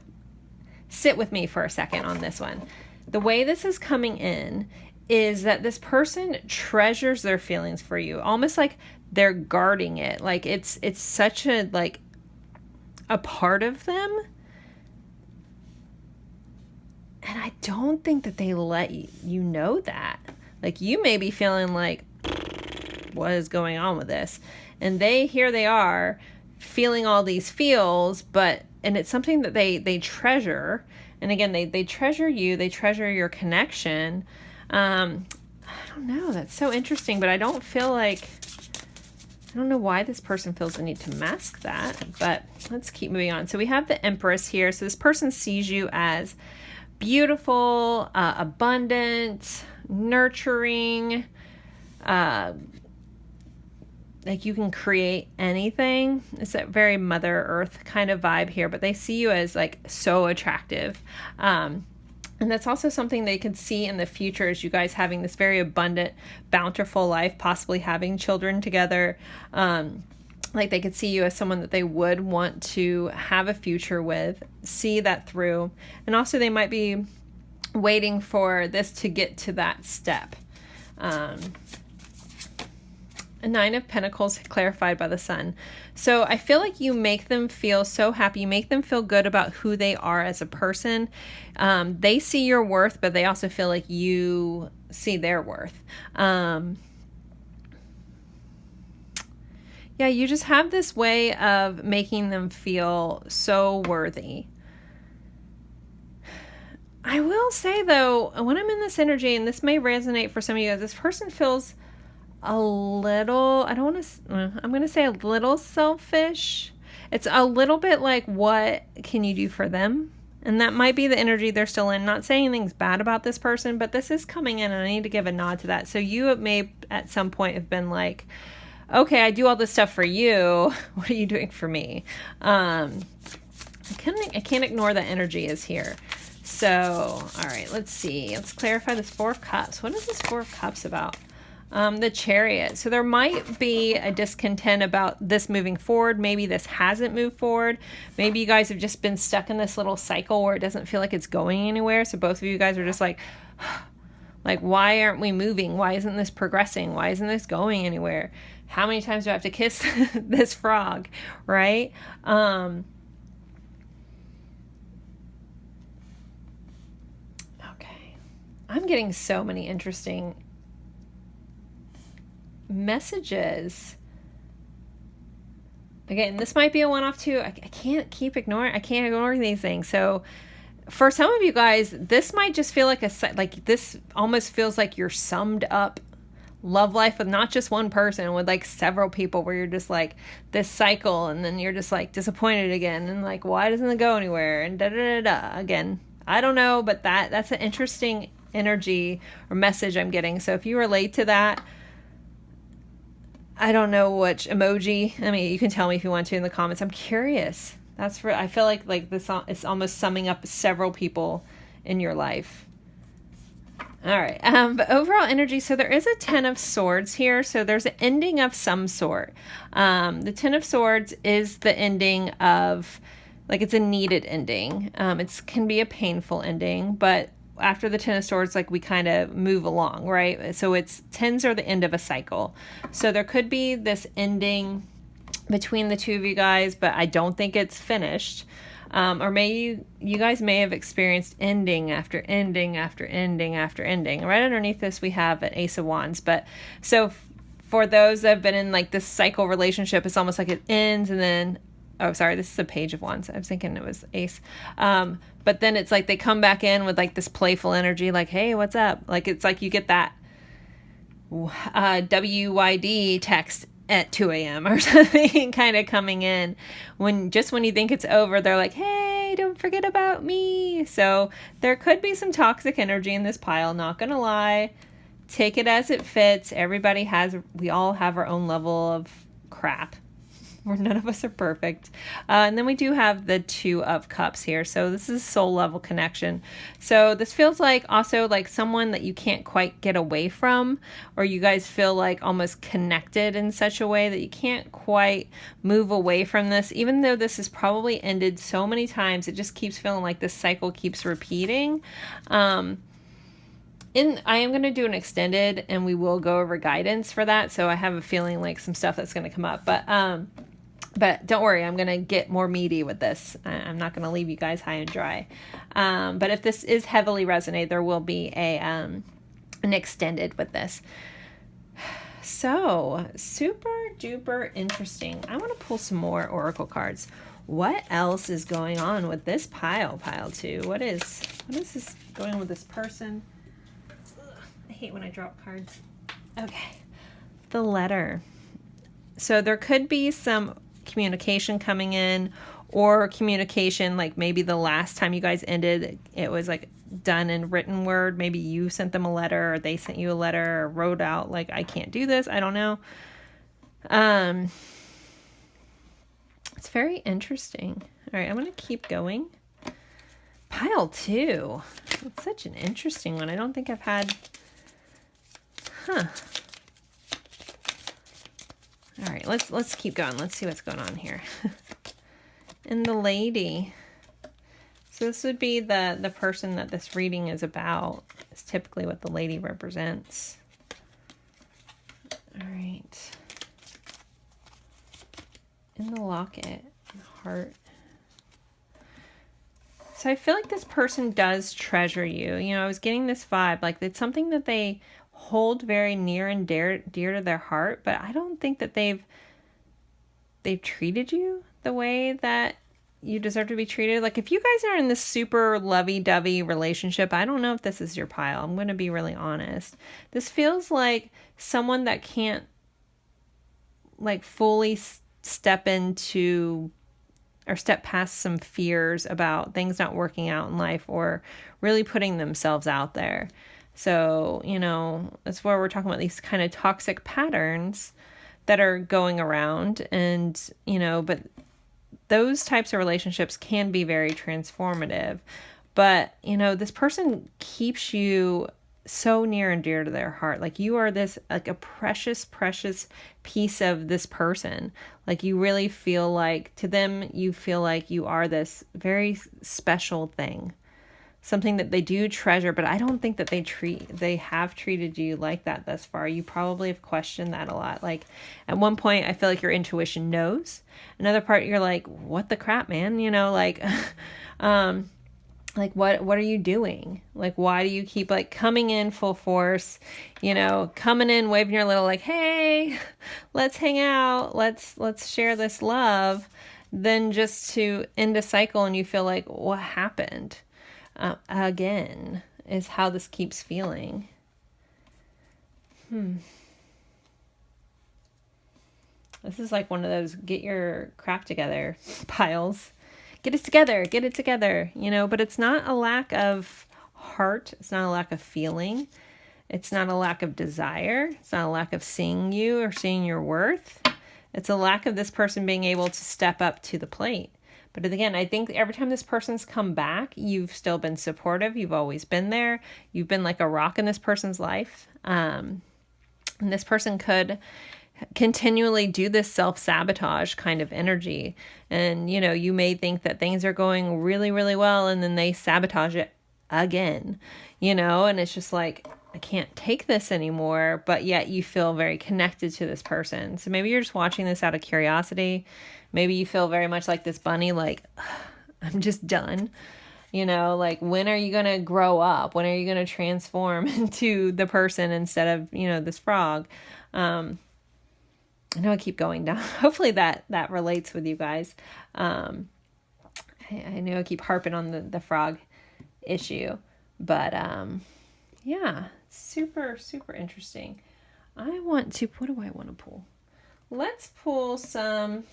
sit with me for a second on this one. The way this is coming in is that this person treasures their feelings for you, almost like they're guarding it. Like it's such a, like, a part of them. And I don't think that they let you know that. Like, you may be feeling like, what is going on with this? And here they are feeling all these feels, and it's something that they treasure. And again, they treasure you, they treasure your connection. I don't know, that's so interesting, but I don't know why this person feels the need to mask that, but let's keep moving on. So we have the Empress here. So this person sees you as beautiful, abundant, nurturing, like you can create anything. It's that very Mother Earth kind of vibe here, but they see you as like so attractive. And that's also something they can see in the future, as you guys having this very abundant, bountiful life, possibly having children together. Like they could see you as someone that they would want to have a future with, see that through. And also they might be waiting for this to get to that step. A Nine of Pentacles clarified by the Sun. So I feel like you make them feel so happy. You make them feel good about who they are as a person. They see your worth, but they also feel like you see their worth. Yeah, you just have this way of making them feel so worthy. I will say though, when I'm in this energy, and this may resonate for some of you guys, this person feels a little, I'm going to say a little selfish. It's a little bit like, what can you do for them? And that might be the energy they're still in. Not saying anything's bad about this person, but this is coming in and I need to give a nod to that. So you may at some point have been like, okay, I do all this stuff for you. What are you doing for me? I can't ignore that energy is here. So, all right, let's see. Let's clarify this Four of Cups. What is this Four of Cups about? The Chariot. So there might be a discontent about this moving forward. Maybe this hasn't moved forward. Maybe you guys have just been stuck in this little cycle where it doesn't feel like it's going anywhere. So both of you guys are just like, why aren't we moving? Why isn't this progressing? Why isn't this going anywhere? How many times do I have to kiss this frog? Right? Okay. I'm getting so many interesting messages. Again, this might be a one-off too. I can't ignore these things. So for some of you guys, this might just feel like this almost feels like you're summed up love life with not just one person, with like several people, where you're just like this cycle, and then you're just like disappointed again, and like, why doesn't it go anywhere, and da da da da. Again, I don't know, but that's an interesting energy or message I'm getting. So if you relate to that, I don't know which emoji. I mean, you can tell me if you want to in the comments. I'm curious. I feel like this is almost summing up several people in your life. All right. But overall energy. So there is a Ten of Swords here. So there's an ending of some sort. The Ten of Swords is the ending of, like, it's a needed ending. It can be a painful ending, but after the Ten of Swords, like, we kind of move along, right? So tens are the end of a cycle. So there could be this ending between the two of you guys, but I don't think it's finished. Or you guys may have experienced ending after ending after ending after ending. Right underneath this, we have an Ace of Wands. But so for those that have been in like this cycle relationship, it's almost like it ends and then, oh, sorry, this is a Page of Wands. I was thinking it was Ace. But then it's like they come back in with like this playful energy, like, hey, what's up? Like, it's like you get that WYD text at 2 a.m. or something kind of coming in when you think it's over, they're like, hey, don't forget about me. So there could be some toxic energy in this pile, not gonna lie. Take it as it fits. We all have our own level of crap, where none of us are perfect. And then we do have the Two of Cups here. So this is soul level connection. So this feels like also like someone that you can't quite get away from, or you guys feel like almost connected in such a way that you can't quite move away from this. Even though this has probably ended so many times, it just keeps feeling like this cycle keeps repeating. I am going to do an extended and we will go over guidance for that. So I have a feeling like some stuff that's going to come up, but don't worry, I'm going to get more meaty with this. I'm not going to leave you guys high and dry. But if this is heavily resonated, there will be an extended with this. So, super duper interesting. I want to pull some more oracle cards. What else is going on with this pile 2? What is this going on with this person? Ugh, I hate when I drop cards. Okay. The Letter. So there could be some communication coming in, or communication like maybe the last time you guys ended, it was like done in written word. Maybe you sent them a letter, or they sent you a letter, or wrote out like, I can't do this. I don't know. It's very interesting. All right, I'm going to keep going. Pile 2. It's such an interesting one. I don't think I've had... All right, let's keep going. Let's see what's going on here. And the Lady. So this would be the person that this reading is about. It's typically what the Lady represents. All right. In the Locket, the Heart. So I feel like this person does treasure you. You know, I was getting this vibe, like it's something that they hold very near and dear to their heart, but I don't think that they've treated you the way that you deserve to be treated. Like if you guys are in this super lovey-dovey relationship, I don't know if this is your pile. I'm going to be really honest. This feels like someone that can't like fully step into or step past some fears about things not working out in life, or really putting themselves out there. So, you know, that's where we're talking about these kind of toxic patterns that are going around. And, you know, but those types of relationships can be very transformative. But, you know, this person keeps you so near and dear to their heart. Like you are this, like a precious, precious piece of this person. Like you really feel like, to them, you feel like you are this very special thing. Something that they do treasure, but I don't think that they have treated you like that thus far. You probably have questioned that a lot. Like at one point, I feel like your intuition knows. Another part, you're like, what the crap, man? You know, like, like what are you doing? Like, why do you keep like coming in full force, you know, coming in, waving your little like, hey, let's hang out. Let's share this love. Then just to end a cycle and you feel like, what happened? Again, is how this keeps feeling. This is like one of those get your crap together piles. Get it together, you know, but it's not a lack of heart. It's not a lack of feeling. It's not a lack of desire. It's not a lack of seeing you or seeing your worth. It's a lack of this person being able to step up to the plate. But again, I think every time this person's come back, you've still been supportive. You've always been there. You've been like a rock in this person's life. And this person could continually do this self-sabotage kind of energy. And, you know, you may think that things are going really, really well, and then they sabotage it again, you know, and it's just like, I can't take this anymore, but yet you feel very connected to this person. So maybe you're just watching this out of curiosity. Maybe you feel very much like this bunny, like, I'm just done. You know, like, when are you going to grow up? When are you going to transform into the person instead of, you know, this frog? I know I keep going down. Hopefully that relates with you guys. I know I keep harping on the frog issue, but yeah, super, super interesting. What do I want to pull? Let's pull some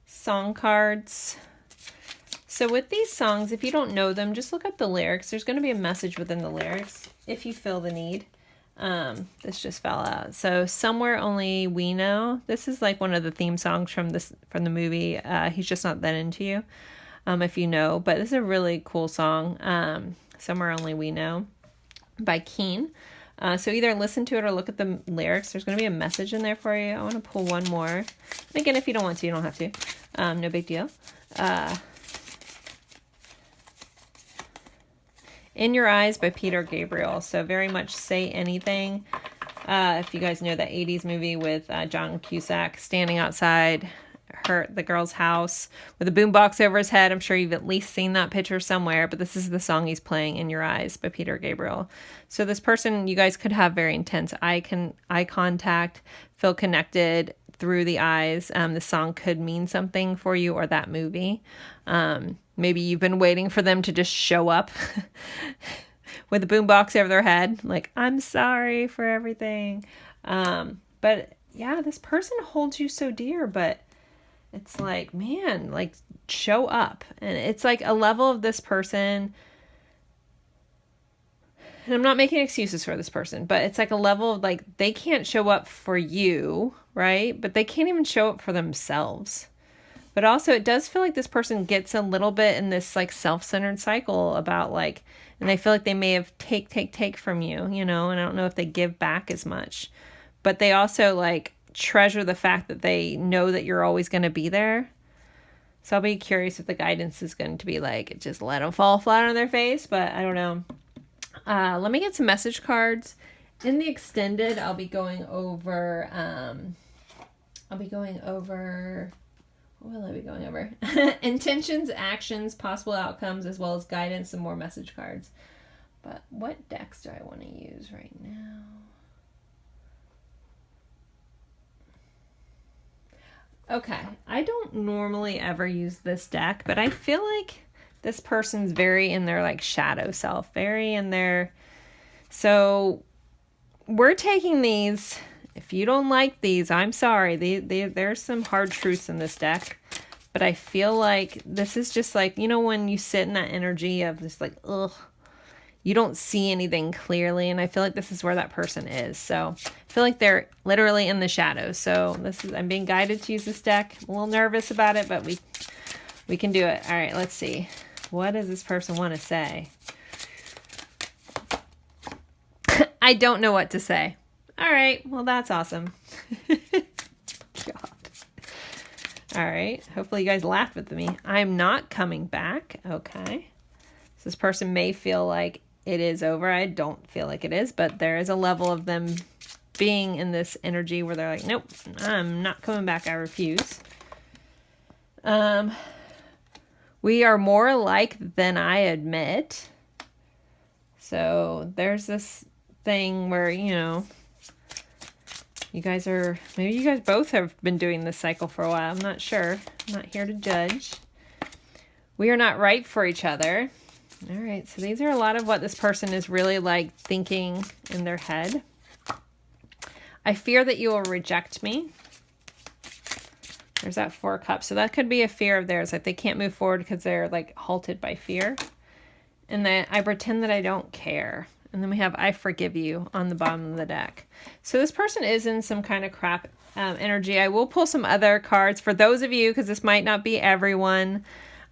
song cards. So with these songs, if you don't know them, just look up the lyrics. There's going to be a message within the lyrics if you feel the need. This just fell out. So Somewhere Only We Know. This is like one of the theme songs from the movie. He's Just Not That Into You. If you know, but this is a really cool song. Somewhere Only We Know by Keen. So either listen to it or look at the lyrics. There's going to be a message in there for you. I want to pull one more. And again, if you don't want to, you don't have to. No big deal. In Your Eyes by Peter Gabriel. So very much Say Anything. If you guys know that 80s movie with John Cusack standing outside the girl's house with a boombox over his head. I'm sure you've at least seen that picture somewhere, but this is the song he's playing, In Your Eyes by Peter Gabriel. So this person, you guys could have very intense eye contact, feel connected through the eyes. The song could mean something for you or that movie. Maybe you've been waiting for them to just show up with a boombox over their head. Like, I'm sorry for everything. But yeah, this person holds you so dear, but it's like, man, like, show up. And it's like a level of this person. And I'm not making excuses for this person, but it's like a level of, like, they can't show up for you, right? But they can't even show up for themselves. But also it does feel like this person gets a little bit in this like self-centered cycle about like, and they feel like they may have take from you, you know, and I don't know if they give back as much, but they also like treasure the fact that they know that you're always going to be there. So I'll be curious if the guidance is going to be like, just let them fall flat on their face, but I don't know. Let me get some message cards. In the extended, I'll be going over, what will I be going over? Intentions, actions, possible outcomes, as well as guidance and more message cards. But what decks do I want to use right now? Okay, I don't normally ever use this deck, but I feel like this person's very in their like shadow self, very in their... So we're taking these... If you don't like these, I'm sorry. There's some hard truths in this deck. But I feel like this is just like, you know, when you sit in that energy of just like, ugh, you don't see anything clearly. And I feel like this is where that person is. So I feel like they're literally in the shadows. So I'm being guided to use this deck. I'm a little nervous about it, but we can do it. All right, let's see. What does this person want to say? I don't know what to say. All right, well, that's awesome. God. All right, hopefully you guys laughed with me. I'm not coming back. Okay. So this person may feel like it is over. I don't feel like it is, but there is a level of them being in this energy where they're like, nope, I'm not coming back. I refuse. We are more alike than I admit. So there's this thing where, you know, maybe you guys both have been doing this cycle for a while. I'm not sure. I'm not here to judge. We are not right for each other. All right. So these are a lot of what this person is really like thinking in their head. I fear that you will reject me. There's that 4 of Cups. So that could be a fear of theirs. Like they can't move forward because they're like halted by fear. And then I pretend that I don't care. And then we have I forgive you on the bottom of the deck. So this person is in some kind of crap energy. I will pull some other cards for those of you, because this might not be everyone.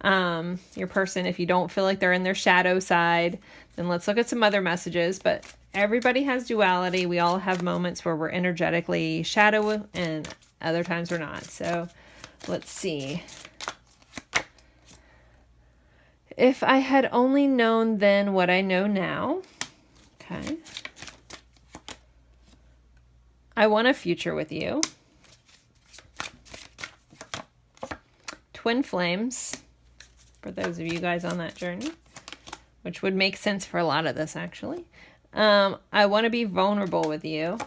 Your person, if you don't feel like they're in their shadow side, then let's look at some other messages. But everybody has duality. We all have moments where we're energetically shadow and other times we're not. So let's see. If I had only known then what I know now. Okay. I want a future with you. twin flames, for those of you guys on that journey, which would make sense for a lot of this, actually. I want to be vulnerable with you.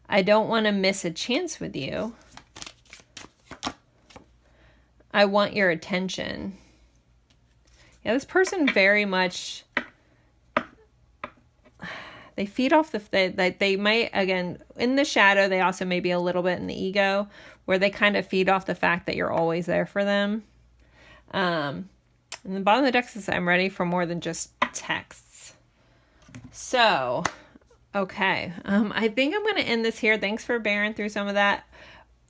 I don't want to miss a chance with you. I want your attention. Yeah, this person very much, they feed off they might, again, in the shadow, they also may be a little bit in the ego, where they kind of feed off the fact that you're always there for them. And the bottom of the deck says, I'm ready for more than just texts. So, okay. I think I'm going to end this here. Thanks for bearing through some of that.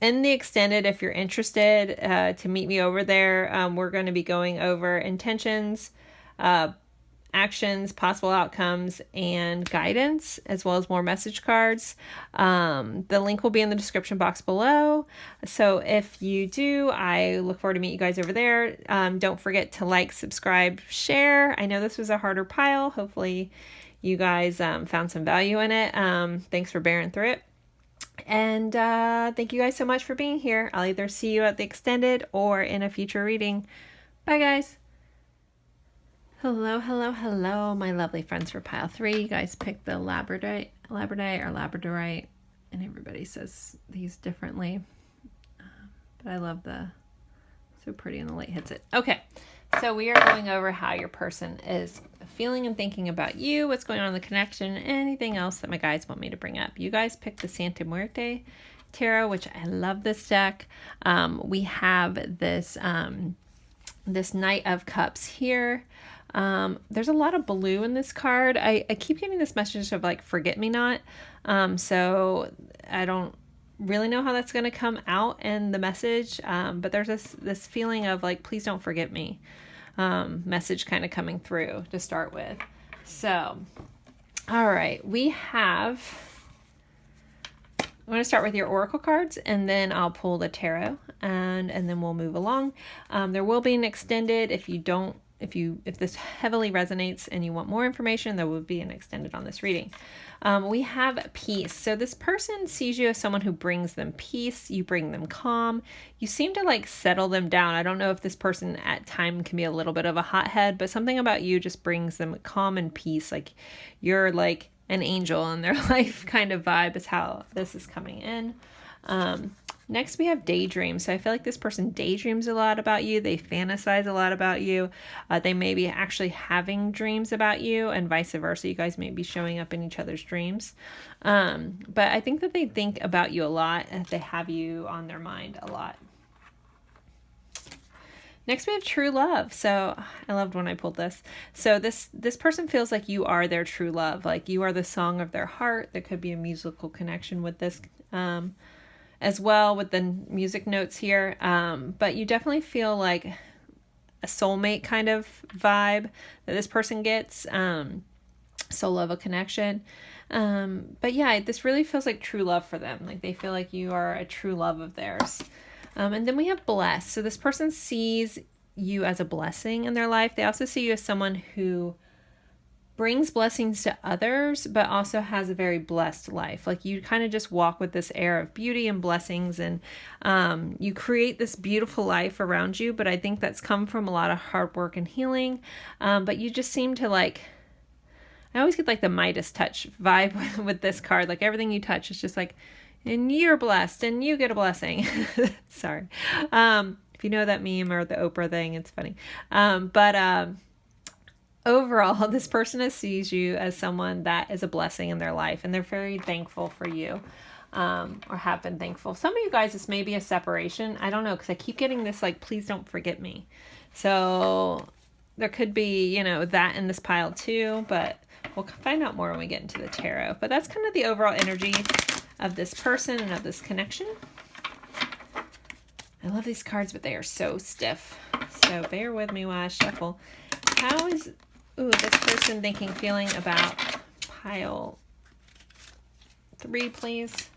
In the extended, if you're interested to meet me over there, we're going to be going over intentions, actions, possible outcomes, and guidance, as well as more message cards. The link will be in the description box below. So if you do, I look forward to meet you guys over there. Don't forget to like, subscribe, share. I know this was a harder pile. Hopefully you guys found some value in it. Thanks for bearing through it. And thank you guys so much for being here. I'll either see you at the extended or in a future reading. Bye, guys. Hello, hello, hello, my lovely friends for pile 3. You guys picked the Labradorite, and everybody says these differently. But I love so pretty, and the light hits it. Okay, so we are going over how your person is feeling and thinking about you, what's going on in the connection, anything else that my guides want me to bring up. You guys picked the Santa Muerte Tarot, which I love this deck. We have this Knight of Cups here. There's a lot of blue in this card. I keep getting this message of like forget me not. So I don't really know how that's going to come out in the message. But there's this feeling of like, please don't forget me. Message kind of coming through to start with. So, all right, I'm going to start with your oracle cards, and then I'll pull the tarot, and then we'll move along. There will be an extended. If this heavily resonates and you want more information, there will be an extended on this reading. We have peace. So this person sees you as someone who brings them peace. You bring them calm. You seem to like settle them down. I don't know if this person at time can be a little bit of a hothead, but something about you just brings them calm and peace. Like you're like an angel in their life kind of vibe is how this is coming in. Next, we have daydreams. So I feel like this person daydreams a lot about you. They fantasize a lot about you. They may be actually having dreams about you, and vice versa. You guys may be showing up in each other's dreams. But I think that they think about you a lot, and they have you on their mind a lot. Next, we have true love. So I loved when I pulled this. So this person feels like you are their true love. Like you are the song of their heart. There could be a musical connection with this as well with the music notes here. But you definitely feel like a soulmate kind of vibe that this person gets. Soul love, a connection. But yeah, this really feels like true love for them. Like they feel like you are a true love of theirs. And then we have blessed. So this person sees you as a blessing in their life. They also see you as someone who brings blessings to others, but also has a very blessed life. Like you kind of just walk with this air of beauty and blessings, and you create this beautiful life around you. But I think that's come from a lot of hard work and healing. But you just seem to like, I always get like the Midas touch vibe with this card. Like everything you touch is just like, and you're blessed and you get a blessing. Sorry. If you know that meme or the Oprah thing, it's funny. But overall, this person sees you as someone that is a blessing in their life, and they're very thankful for you, or have been thankful. Some of you guys, this may be a separation. I don't know, because I keep getting this like, please don't forget me. So there could be, that in this pile too, but we'll find out more when we get into the tarot. But that's kind of the overall energy of this person and of this connection. I love these cards, but they are so stiff. So bear with me while I shuffle. How is this person thinking, feeling about pile 3, please?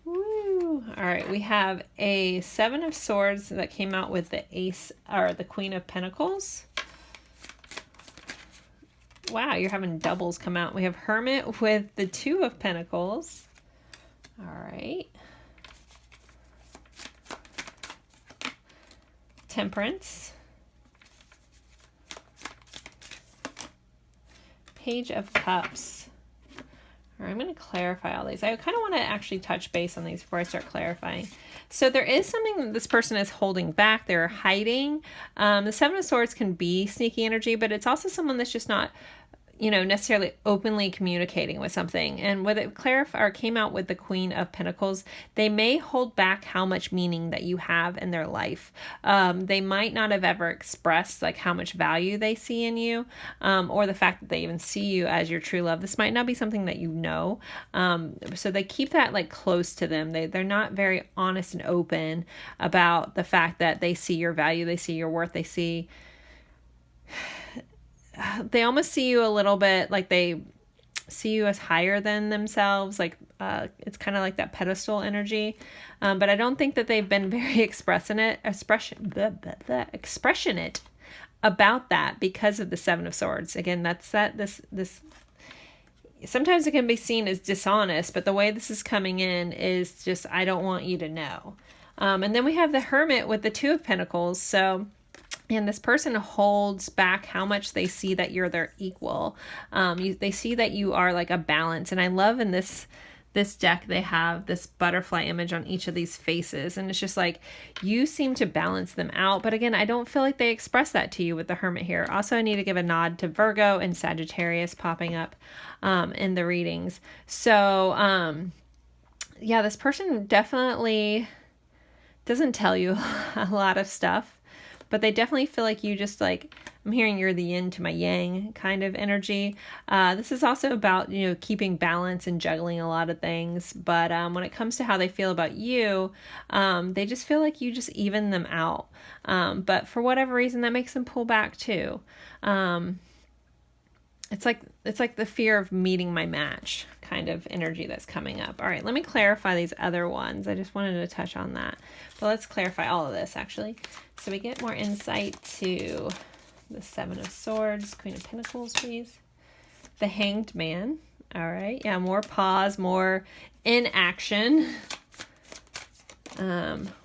Woo! All right, we have a 7 of Swords that came out with the Ace, or the Queen of Pentacles. Wow, you're having doubles come out. We have Hermit with the 2 of Pentacles. All right. Temperance, Page of Cups. All right, I'm going to clarify all these. I kind of want to actually touch base on these before I start clarifying. So there is something that this person is holding back. They're hiding. The Seven of Swords can be sneaky energy, but it's also someone that's just not, you know, necessarily openly communicating with something. And with it came out with the Queen of Pentacles, they may hold back how much meaning that you have in their life. They might not have ever expressed like how much value they see in you, or the fact that they even see you as your true love. This might not be something that you know. So they keep that like close to them. They're not very honest and open about the fact that they see your value, they see your worth, they almost see you a little bit like they see you as higher than themselves. Like it's kind of like that pedestal energy. But I don't think that they've been very expressionate about that because of the Seven of Swords. Again, this sometimes it can be seen as dishonest, but the way this is coming in is just, I don't want you to know. And then we have the Hermit with the Two of Pentacles. So, and this person holds back how much they see that you're their equal. They see that you are like a balance. And I love in this deck, they have this butterfly image on each of these faces. And it's just like, you seem to balance them out. But again, I don't feel like they express that to you with the Hermit here. Also, I need to give a nod to Virgo and Sagittarius popping up in the readings. So, yeah, this person definitely doesn't tell you a lot of stuff. But they definitely feel like you just like, I'm hearing you're the yin to my yang kind of energy. This is also about, you know, keeping balance and juggling a lot of things. But when it comes to how they feel about you, they just feel like you just even them out. But for whatever reason, that makes them pull back too. It's like the fear of meeting my match kind of energy that's coming up. All right, let me clarify these other ones. I just wanted to touch on that. But let's clarify all of this actually. So we get more insight to the Seven of Swords, Queen of Pentacles, please. The Hanged Man. All right, yeah, more pause, more inaction.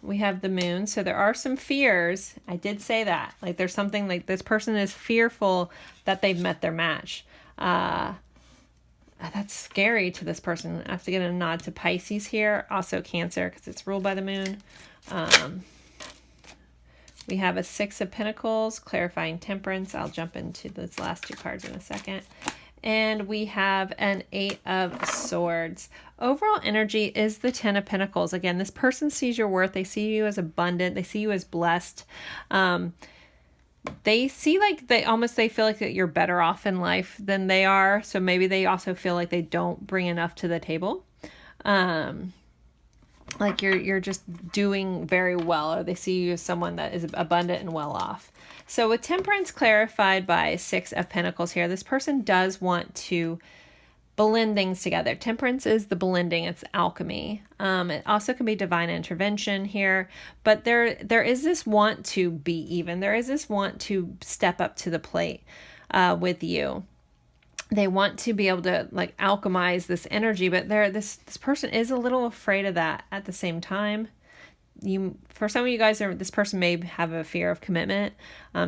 We have the Moon. So there are some fears. I did say that. Like there's something like this person is fearful that they've met their match. That's scary to this person. I have to get a nod to Pisces here. Also Cancer because it's ruled by the Moon. We have a Six of Pentacles, clarifying Temperance. I'll jump into those last two cards in a second. And we have an Eight of Swords. Overall energy is the Ten of Pentacles. Again, this person sees your worth. They see you as abundant. They see you as blessed. They see like they feel like that you're better off in life than they are. So maybe they also feel like they don't bring enough to the table. Like you're just doing very well, or they see you as someone that is abundant and well off. So with Temperance clarified by Six of Pentacles here, this person does want to blend things together. Temperance is the blending, it's alchemy. It also can be divine intervention here, but there is this want to be even. There is this want to step up to the plate with you. They want to be able to like alchemize this energy, but this person is a little afraid of that at the same time. For some of you guys, this person may have a fear of commitment.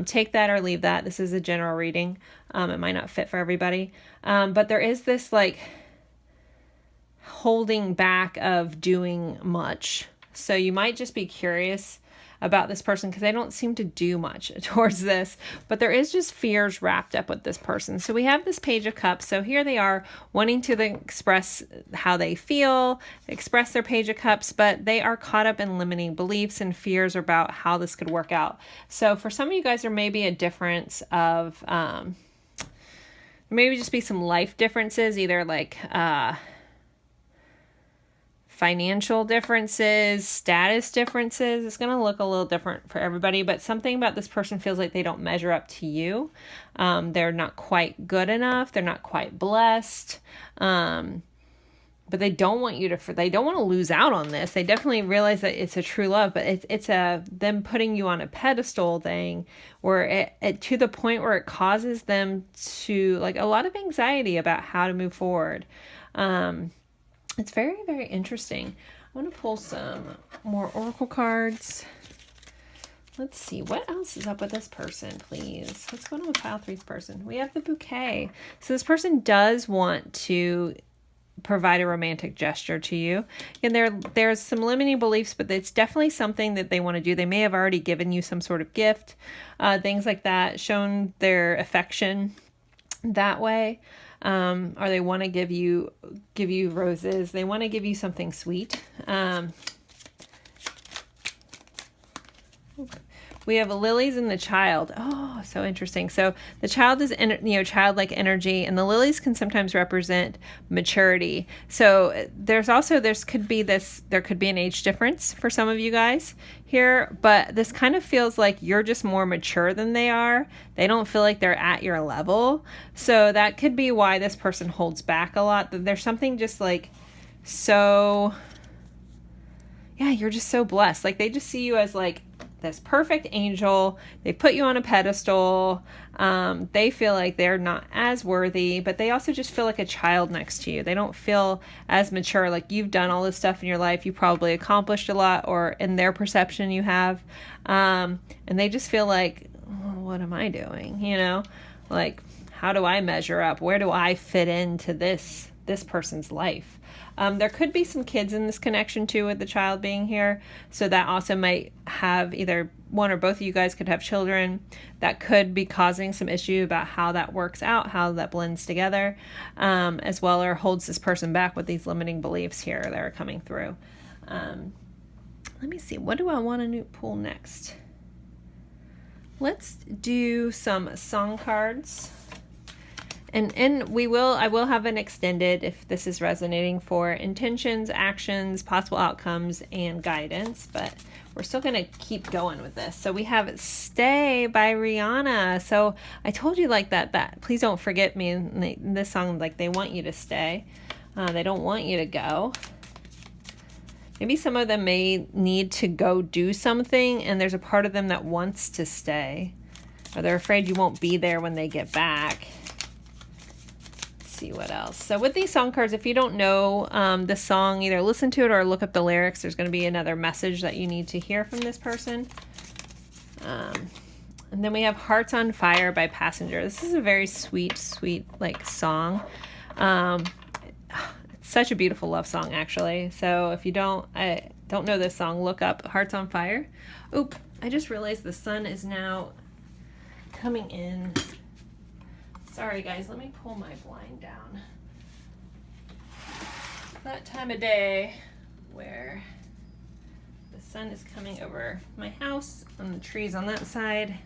Take that or leave that. This is a general reading. It might not fit for everybody. But there is this like holding back of doing much. So you might just be curious about this person because they don't seem to do much towards this, but there is just fears wrapped up with this person. So we have this Page of Cups. So here they are wanting to express how they feel, express their Page of Cups, but they are caught up in limiting beliefs and fears about how this could work out. So for some of you guys, there may be a difference of, maybe just be some life differences, either like, financial differences, status differences. It's going to look a little different for everybody, but something about this person feels like they don't measure up to you. They're not quite good enough. They're not quite blessed. But they don't want you to, they don't want to lose out on this. They definitely realize that it's a true love, but it's them putting you on a pedestal thing where it to the point where it causes them to like a lot of anxiety about how to move forward. It's very, very interesting. I want to pull some more oracle cards. Let's see, what else is up with this person, please? What's going on with pile three's person? We have the bouquet. So this person does want to provide a romantic gesture to you. And there's some limiting beliefs, but it's definitely something that they want to do. They may have already given you some sort of gift, things like that, shown their affection that way. Or they want to give you roses. They want to give you something sweet. We have lilies and the child. Oh, so interesting. So the child is, childlike energy, and the lilies can sometimes represent maturity. So there could be an age difference for some of you guys here, but this kind of feels like you're just more mature than they are. They don't feel like they're at your level. So that could be why this person holds back a lot. There's something just like so, yeah, you're just so blessed. Like they just see you as like this perfect angel. They put you on a pedestal. They feel like they're not as worthy, but they also just feel like a child next to you. They don't feel as mature. Like you've done all this stuff in your life. You probably accomplished a lot, or in their perception you have. And they just feel like, oh, what am I doing? Like, how do I measure up? Where do I fit into this person's life? There could be some kids in this connection too, with the child being here. So that also might have either one or both of you guys could have children that could be causing some issue about how that works out, how that blends together, as well, or holds this person back with these limiting beliefs here that are coming through. Let me see. What do I want to pull next? Let's do some song cards. And I will have an extended, if this is resonating, for intentions, actions, possible outcomes, and guidance. But we're still going to keep going with this. So we have Stay by Rihanna. So I told you like that please don't forget me. In this song, like they want you to stay. They don't want you to go. Maybe some of them may need to go do something, and there's a part of them that wants to stay. Or they're afraid you won't be there when they get back. See what else. So with these song cards, if you don't know the song, either listen to it or look up the lyrics. There's going to be another message that you need to hear from this person. And then we have Hearts on Fire by Passenger. This is a very sweet like song. It's such a beautiful love song, actually. So if you don't know this song, look up Hearts on Fire. Oop, I just realized the sun is now coming in. Sorry guys, let me pull my blind down. That time of day where the sun is coming over my house and the trees on that side,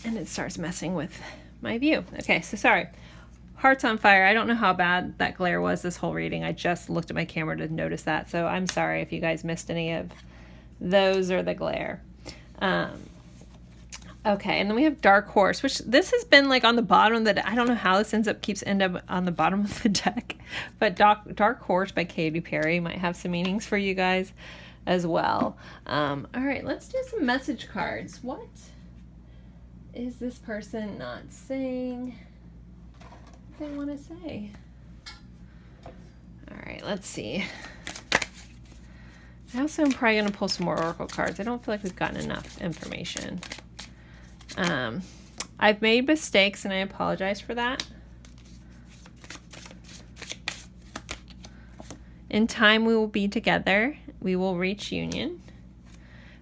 and it starts messing with my view. Okay, so sorry. Hearts on Fire. I don't know how bad that glare was this whole reading. I just looked at my camera to notice that, so I'm sorry if you guys missed any of those or the glare. Okay, and then we have Dark Horse, which this has been like on the bottom that I don't know how this keeps end up on the bottom of the deck, but Dark Horse by Katy Perry might have some meanings for you guys as well. All right, let's do some message cards. What is this person not saying they want to say? All right, let's see. I also am probably going to pull some more oracle cards. I don't feel like we've gotten enough information. I've made mistakes and I apologize for that. In time we will be together. We will reach union.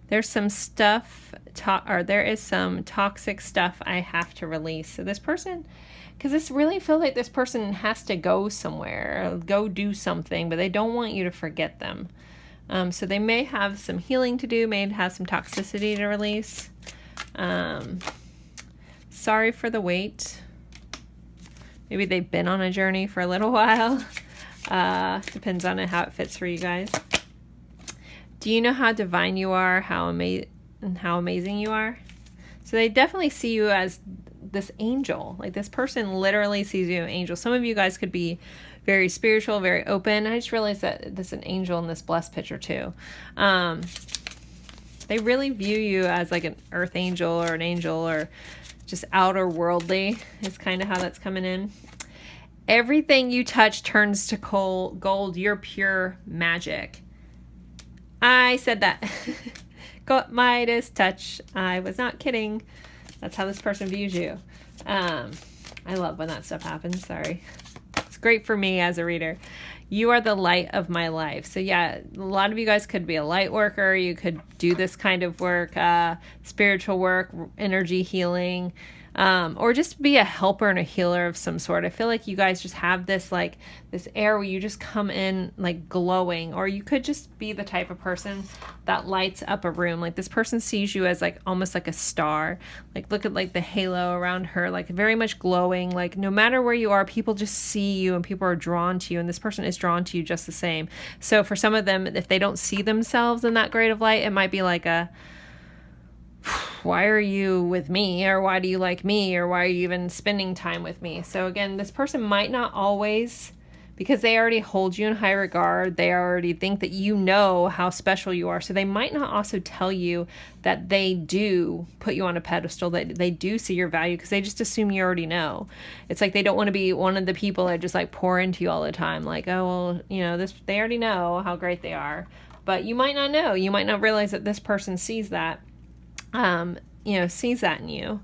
There's some stuff, there is some toxic stuff I have to release. So this person, because this really feels like this person has to go somewhere, or go do something, but they don't want you to forget them. So they may have some healing to do, may have some toxicity to release. Sorry for the wait. Maybe they've been on a journey for a little while. Depends on how it fits for you guys. Do you know how divine you are? How amazing you are? So they definitely see you as this angel. Like this person literally sees you as an angel. Some of you guys could be very spiritual, very open. I just realized that there's an angel in this blessed picture too. They really view you as like an earth angel or an angel, or just outer worldly is kind of how that's coming in. Everything you touch turns to gold. You're pure magic. I said that Midas touch. I was not kidding. That's how this person views you. I love when that stuff happens. Sorry. It's great for me as a reader. You are the light of my life. So yeah, a lot of you guys could be a light worker. You could do this kind of work, spiritual work, energy healing, or just be a helper and a healer of some sort. I feel like you guys just have this like this air where you just come in like glowing, or you could just be the type of person that lights up a room. Like this person sees you as like almost like a star. Like look at like the halo around her, like very much glowing. Like no matter where you are, people just see you and people are drawn to you, and this person is drawn to you just the same. So for some of them, if they don't see themselves in that grade of light, it might be like a, why are you with me, or why do you like me, or why are you even spending time with me? So again, this person might not always, because they already hold you in high regard, they already think that you know how special you are, so they might not also tell you that they do put you on a pedestal, that they do see your value, because they just assume you already know. It's like they don't want to be one of the people that just like pour into you all the time, like, oh well, you know, this, they already know how great they are. But you might not know, you might not realize that this person sees that, sees that in you.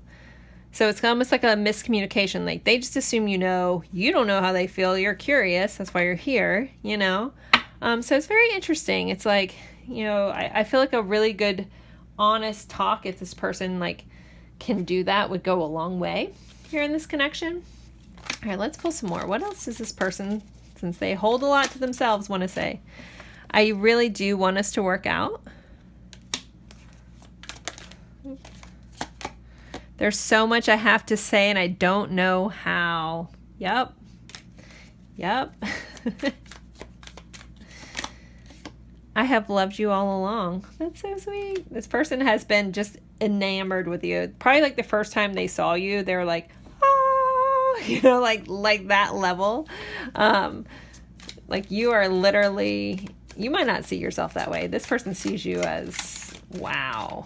So it's almost like a miscommunication. Like they just assume you know, you don't know how they feel. You're curious. That's why you're here, you know? So it's very interesting. It's like, you know, I feel like a really good, honest talk, if this person like can do that, would go a long way here in this connection. All right, let's pull some more. What else does this person, since they hold a lot to themselves, want to say? I really do want us to work out. There's so much I have to say and I don't know how. Yep. I have loved you all along. That's so sweet. This person has been just enamored with you. Probably like the first time they saw you, they were like, oh, you know, like that level. Like you are literally, you might not see yourself that way. This person sees you as, wow.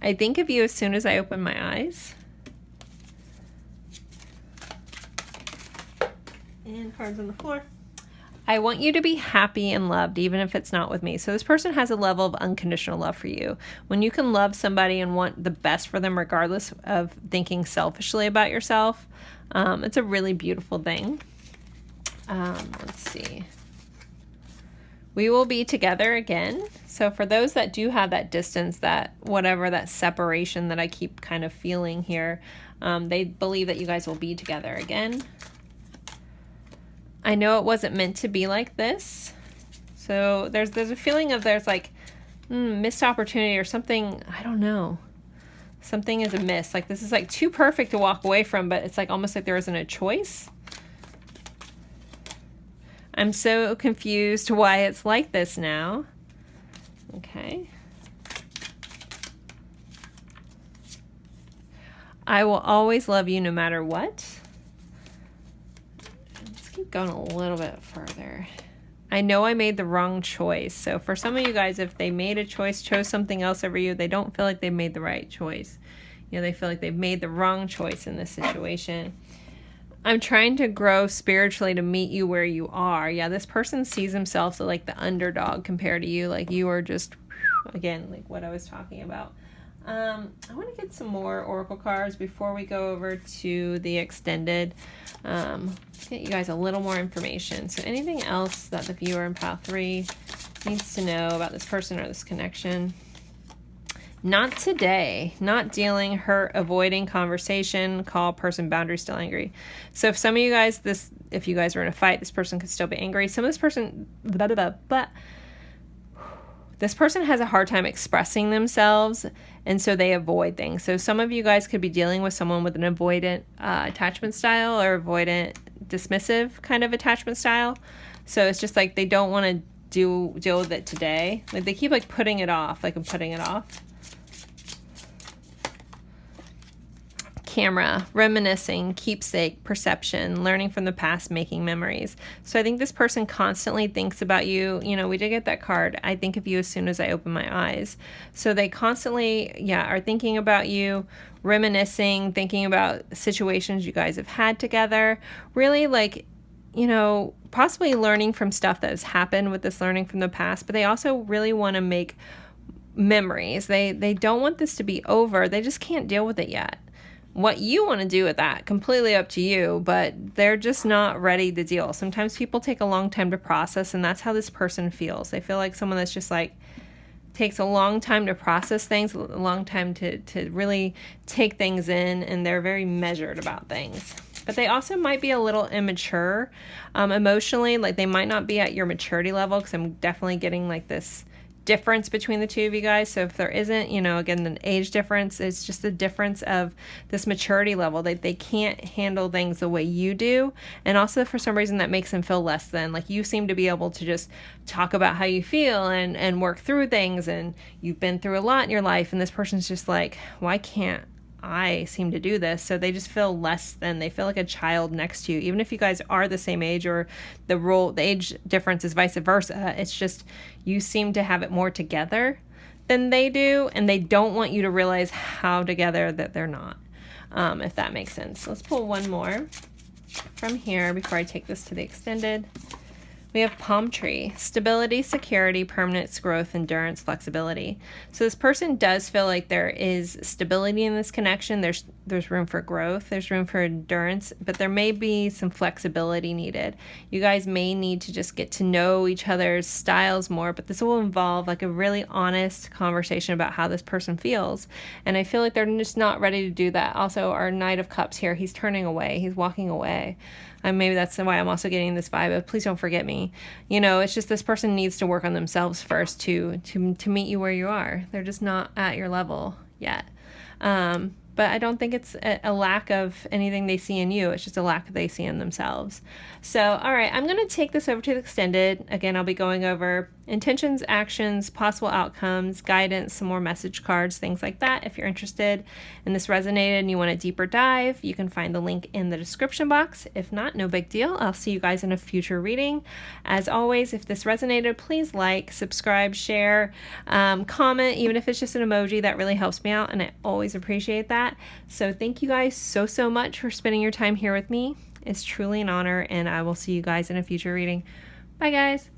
I think of you as soon as I open my eyes. And cards on the floor. I want you to be happy and loved, even if it's not with me. So this person has a level of unconditional love for you. When you can love somebody and want the best for them, regardless of thinking selfishly about yourself, it's a really beautiful thing. Let's see. We will be together again. So for those that do have that distance, that whatever, that separation that I keep kind of feeling here, they believe that you guys will be together again. I know it wasn't meant to be like this. So there's a feeling of there's like missed opportunity or something. I don't know. Something is amiss. Like this is like too perfect to walk away from, but it's like almost like there isn't a choice. I'm so confused why it's like this now. Okay. I will always love you no matter what. Let's keep going a little bit further. I know I made the wrong choice. So for some of you guys, if they made a choice, chose something else over you, they don't feel like they made the right choice. You know, they feel like they've made the wrong choice in this situation. I'm trying to grow spiritually to meet you where you are. Yeah, this person sees themselves as like the underdog compared to you. Like you are just, again, like what I was talking about. I want to get some more oracle cards before we go over to the extended. Get you guys a little more information. So anything else that the viewer in pile 3 needs to know about this person or this connection? Not today. Not dealing, hurt, avoiding conversation, call, person, boundary, still angry. So if some of you guys, if you guys were in a fight, this person could still be angry. Some of this person, this person has a hard time expressing themselves, and so they avoid things. So some of you guys could be dealing with someone with an avoidant attachment style, or avoidant dismissive kind of attachment style. So it's just like they don't want to deal with it today. Like they keep like putting it off, like I'm putting it off. Camera, reminiscing, keepsake, perception, learning from the past, making memories. So I think this person constantly thinks about you. You know, we did get that card. I think of you as soon as I open my eyes. So they constantly, are thinking about you, reminiscing, thinking about situations you guys have had together. Really like, you know, possibly learning from stuff that has happened with this learning from the past, but they also really want to make memories. They don't want this to be over. They just can't deal with it yet. What you want to do with that, completely up to you, but they're just not ready to deal. Sometimes people take a long time to process, and that's how this person feels. They feel like someone that's just like takes a long time to process things, a long time to really take things in, and they're very measured about things. But they also might be a little immature emotionally. Like they might not be at your maturity level, because I'm definitely getting like this difference between the two of you guys. So if there isn't, again, an age difference, it's just a difference of this maturity level. They can't handle things the way you do. And also for some reason that makes them feel less than. Like you seem to be able to just talk about how you feel and work through things, and you've been through a lot in your life, and this person's just like, why can't I seem to do this? So they just feel less than. They feel like a child next to you, even if you guys are the same age, or the age difference is vice versa. It's just you seem to have it more together than they do, and they don't want you to realize how together that they're not, if that makes sense. Let's pull one more from here before I take this to the extended. We have palm tree, stability, security, permanence, growth, endurance, flexibility. So this person does feel like there is stability in this connection. There's room for growth. There's room for endurance, but there may be some flexibility needed. You guys may need to just get to know each other's styles more, but this will involve like a really honest conversation about how this person feels. And I feel like they're just not ready to do that. Also, our Knight of Cups here, he's turning away. He's walking away. Maybe that's why I'm also getting this vibe of please don't forget me. It's just this person needs to work on themselves first to meet you where you are. They're just not at your level yet. But I don't think it's a lack of anything they see in you. It's just a lack they see in themselves. So, all right, I'm going to take this over to the extended. Again, I'll be going over intentions, actions, possible outcomes, guidance, some more message cards, things like that. If you're interested and this resonated and you want a deeper dive, you can find the link in the description box. If not, no big deal. I'll see you guys in a future reading. As always, if this resonated, please like, subscribe, share, comment, even if it's just an emoji. That really helps me out, and I always appreciate that. So thank you guys so much for spending your time here with me. It's truly an honor, and I will see you guys in a future reading. Bye, guys.